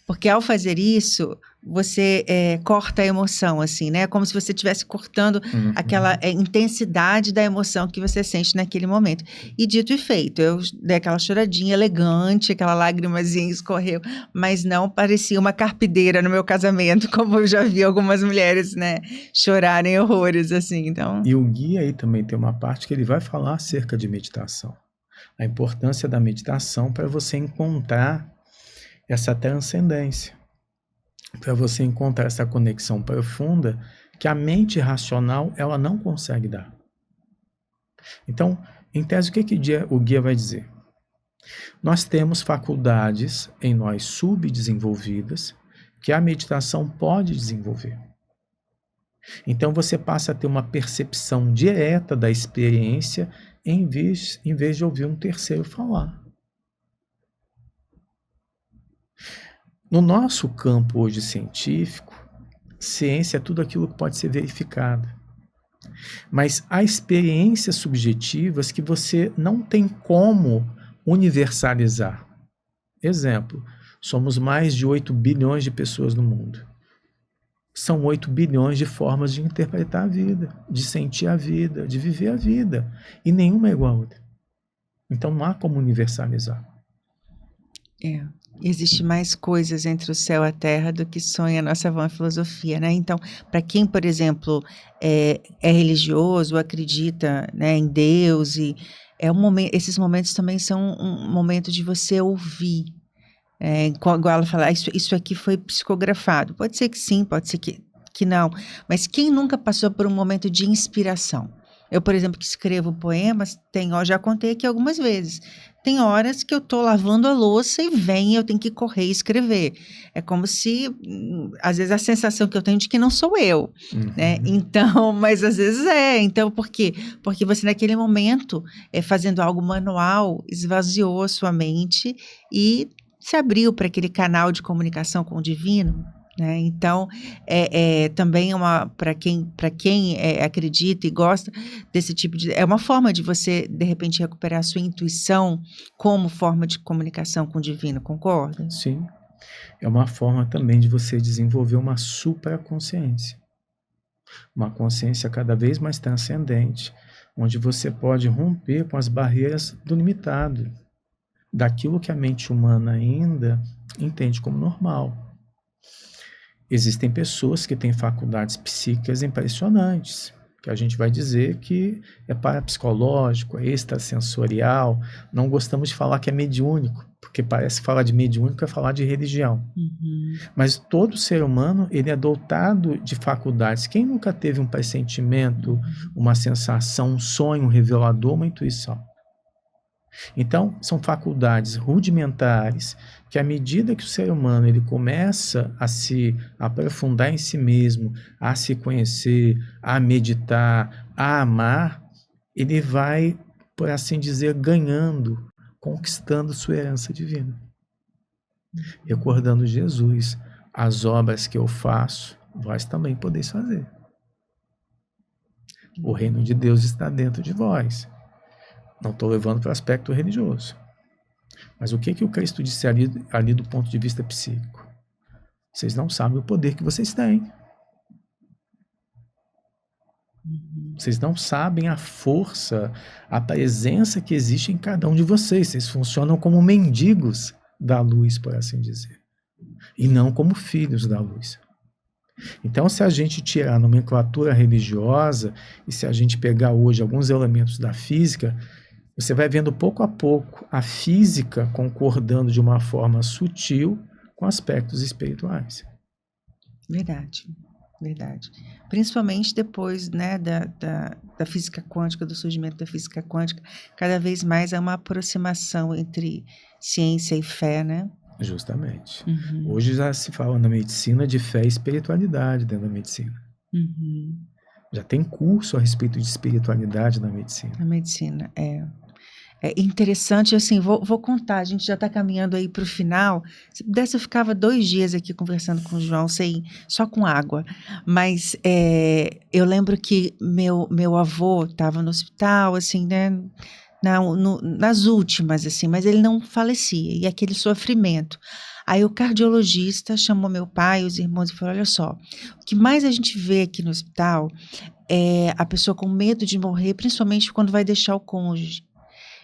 Porque ao fazer isso, você corta a emoção, assim, né? Como se você estivesse cortando aquela intensidade da emoção que você sente naquele momento. E dito e feito, eu dei aquela choradinha elegante, aquela lágrimazinha escorreu, mas não parecia uma carpideira no meu casamento, como eu já vi algumas mulheres, né, chorarem horrores, assim, então... E o guia aí também tem uma parte que ele vai falar acerca de meditação. A importância da meditação para você encontrar essa transcendência, para você encontrar essa conexão profunda que a mente racional ela não consegue dar. Então, em tese, o que o guia vai dizer? Nós temos faculdades em nós subdesenvolvidas que a meditação pode desenvolver. Então você passa a ter uma percepção direta da experiência em vez de ouvir um terceiro falar. No nosso campo hoje científico, ciência é tudo aquilo que pode ser verificado. Mas há experiências subjetivas que você não tem como universalizar. Exemplo, somos mais de 8 bilhões de pessoas no mundo. São 8 bilhões de formas de interpretar a vida, de sentir a vida, de viver a vida. E nenhuma é igual a outra. Então não há como universalizar. Existe mais coisas entre o céu e a terra do que sonha a nossa vã filosofia, né? Então, para quem, por exemplo, é religioso, acredita, né, em Deus, e esses momentos também são um momento de você ouvir. Igual ela fala, isso aqui foi psicografado. Pode ser que sim, pode ser que não. Mas quem nunca passou por um momento de inspiração? Eu, por exemplo, que escrevo poemas, já contei aqui algumas vezes. Tem horas que eu estou lavando a louça e eu tenho que correr e escrever. É como se, às vezes, a sensação que eu tenho de que não sou eu, né? Então, mas às vezes Então, por quê? Porque você, naquele momento, fazendo algo manual, esvaziou a sua mente e se abriu para aquele canal de comunicação com o divino. Né? Então, também para quem acredita e gosta desse tipo de... É uma forma de você, de repente, recuperar a sua intuição como forma de comunicação com o divino, concorda? Sim. É uma forma também de você desenvolver uma supraconsciência. Uma consciência cada vez mais transcendente, onde você pode romper com as barreiras do limitado, daquilo que a mente humana ainda entende como normal. Existem pessoas que têm faculdades psíquicas impressionantes, que a gente vai dizer que é parapsicológico, é extrasensorial. Não gostamos de falar que é mediúnico, porque parece falar de mediúnico é falar de religião. Mas todo ser humano, ele é dotado de faculdades. Quem nunca teve um pressentimento, uma sensação, um sonho, um revelador, uma intuição? Então, são faculdades rudimentares que, à medida que o ser humano ele começa a se aprofundar em si mesmo, a se conhecer, a meditar, a amar, ele vai, por assim dizer, ganhando, conquistando sua herança divina. Recordando Jesus, as obras que eu faço, vós também podeis fazer. O reino de Deus está dentro de vós. Não estou levando para o aspecto religioso. Mas o que o Cristo disse ali do ponto de vista psíquico? Vocês não sabem o poder que vocês têm. Vocês não sabem a força, a presença que existe em cada um de vocês. Vocês funcionam como mendigos da luz, por assim dizer. E não como filhos da luz. Então, se a gente tirar a nomenclatura religiosa e se a gente pegar hoje alguns elementos da física, você vai vendo pouco a pouco a física concordando de uma forma sutil com aspectos espirituais. Verdade. Principalmente depois, né, da física quântica, do surgimento da física quântica, cada vez mais há uma aproximação entre ciência e fé, né? Justamente. Hoje já se fala na medicina de fé e espiritualidade dentro da medicina. Já tem curso a respeito de espiritualidade na medicina. Na medicina, É interessante, assim, vou contar, a gente já está caminhando aí para o final. Se pudesse, eu ficava 2 dias aqui conversando com o João, só com água. Mas eu lembro que meu avô estava no hospital, assim, né, nas últimas, assim, mas ele não falecia, e aquele sofrimento. Aí o cardiologista chamou meu pai, os irmãos, e falou: olha só, o que mais a gente vê aqui no hospital é a pessoa com medo de morrer, principalmente quando vai deixar o cônjuge.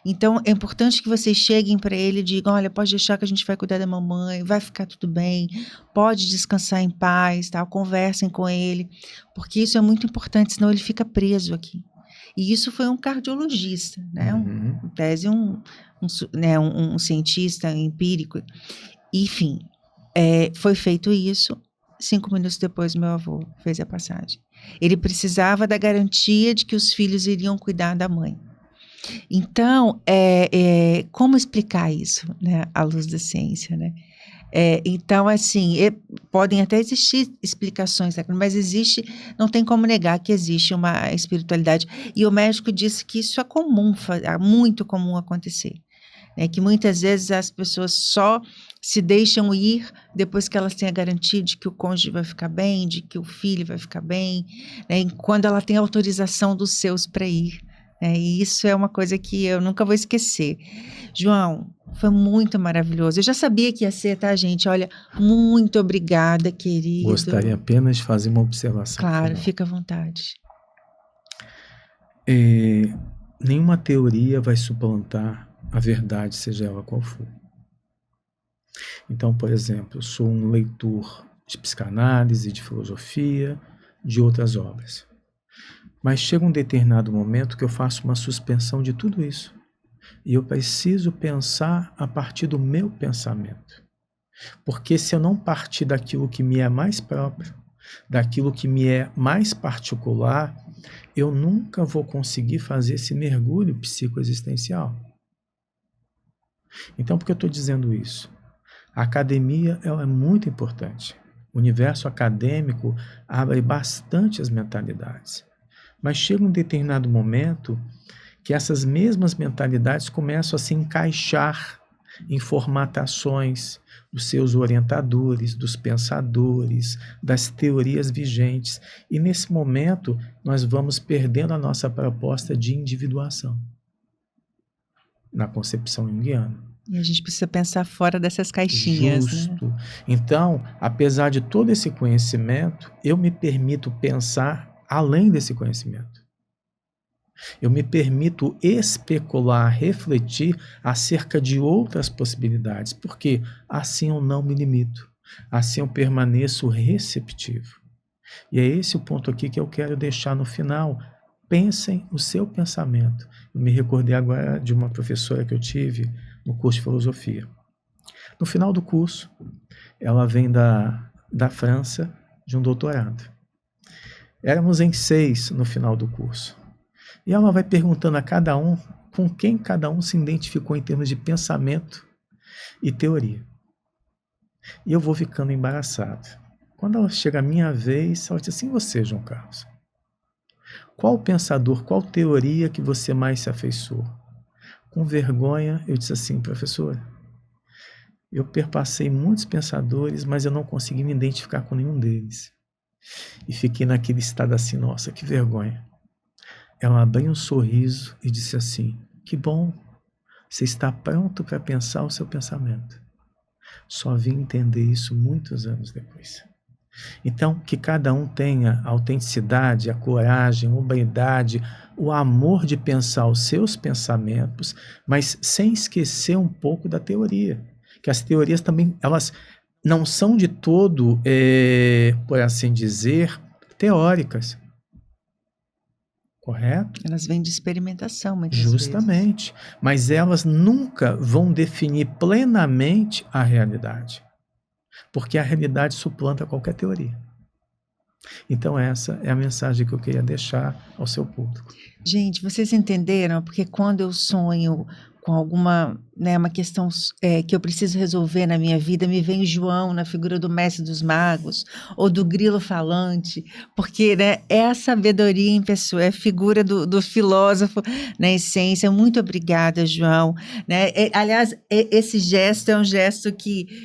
Então, é importante que vocês cheguem para ele e digam: olha, pode deixar que a gente vai cuidar da mamãe, vai ficar tudo bem, pode descansar em paz, tal, conversem com ele, porque isso é muito importante, senão ele fica preso aqui. E isso foi um cardiologista, né? Em tese, né, um cientista empírico. Enfim, foi feito isso. 5 minutos depois, meu avô fez a passagem. Ele precisava da garantia de que os filhos iriam cuidar da mãe. Então, como explicar isso, né, à luz da ciência, né? Então, assim, podem até existir explicações, mas não tem como negar que existe uma espiritualidade. E o médico disse que isso é comum, é muito comum acontecer. Né, que muitas vezes as pessoas só se deixam ir depois que elas têm a garantia de que o cônjuge vai ficar bem, de que o filho vai ficar bem, né, quando ela tem autorização dos seus para ir. E isso é uma coisa que eu nunca vou esquecer. João, foi muito maravilhoso. Eu já sabia que ia ser, tá, gente? Olha, muito obrigada, querido. Gostaria apenas de fazer uma observação. Claro, final. fica à vontade. Nenhuma teoria vai suplantar a verdade, seja ela qual for. Então, por exemplo, eu sou um leitor de psicanálise, de filosofia, de outras obras. Mas chega um determinado momento que eu faço uma suspensão de tudo isso. E eu preciso pensar a partir do meu pensamento. Porque se eu não partir daquilo que me é mais próprio, daquilo que me é mais particular, eu nunca vou conseguir fazer esse mergulho psicoexistencial. Então, por que eu estou dizendo isso? A academia ela é muito importante. O universo acadêmico abre bastante as mentalidades. Mas chega um determinado momento que essas mesmas mentalidades começam a se encaixar em formatações dos seus orientadores, dos pensadores, das teorias vigentes. E nesse momento nós vamos perdendo a nossa proposta de individuação na concepção junguiana. E a gente precisa pensar fora dessas caixinhas. Justo. Né? Então, apesar de todo esse conhecimento, eu me permito pensar além desse conhecimento. Eu me permito especular, refletir acerca de outras possibilidades, porque assim eu não me limito, assim eu permaneço receptivo. E é esse o ponto aqui que eu quero deixar no final. Pensem o seu pensamento. Eu me recordei agora de uma professora que eu tive no curso de filosofia. No final do curso, ela vem da França, de um doutorado. Éramos em 6 no final do curso. E ela vai perguntando a cada um com quem cada um se identificou em termos de pensamento e teoria. E eu vou ficando embaraçado. Quando ela chega a minha vez, ela diz assim: você, João Carlos, qual pensador, qual teoria que você mais se afeiçoou? Com vergonha, eu disse assim: professora, eu perpassei muitos pensadores, mas eu não consegui me identificar com nenhum deles. E fiquei naquele estado assim: nossa, que vergonha. Ela abriu um sorriso e disse assim: que bom, você está pronto para pensar o seu pensamento. Só vim entender isso muitos anos depois. Então, que cada um tenha a autenticidade, a coragem, a hombridade, o amor de pensar os seus pensamentos, mas sem esquecer um pouco da teoria. Que as teorias também, elas não são de todo, por assim dizer, teóricas. Correto? Elas vêm de experimentação, muitas Justamente. vezes. Mas elas nunca vão definir plenamente a realidade. Porque a realidade suplanta qualquer teoria. Então essa é a mensagem que eu queria deixar ao seu público. Gente, vocês entenderam? Porque quando eu sonho com alguma, né, uma questão que eu preciso resolver na minha vida, me vem João na figura do mestre dos magos, ou do grilo falante, porque, né, é a sabedoria em pessoa, é a figura do filósofo na essência. Muito obrigada, João. Né? Aliás, esse gesto é um gesto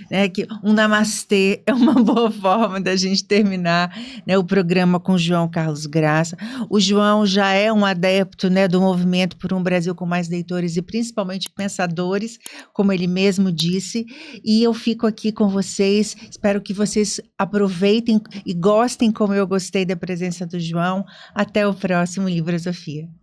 né, que um namastê é uma boa forma da gente terminar, né, o programa com João Carlos Graça. O João já é um adepto, né, do movimento por um Brasil com mais leitores e principalmente pensadores, como ele mesmo disse, e eu fico aqui com vocês, espero que vocês aproveitem e gostem como eu gostei da presença do João. Até o próximo Librosofia.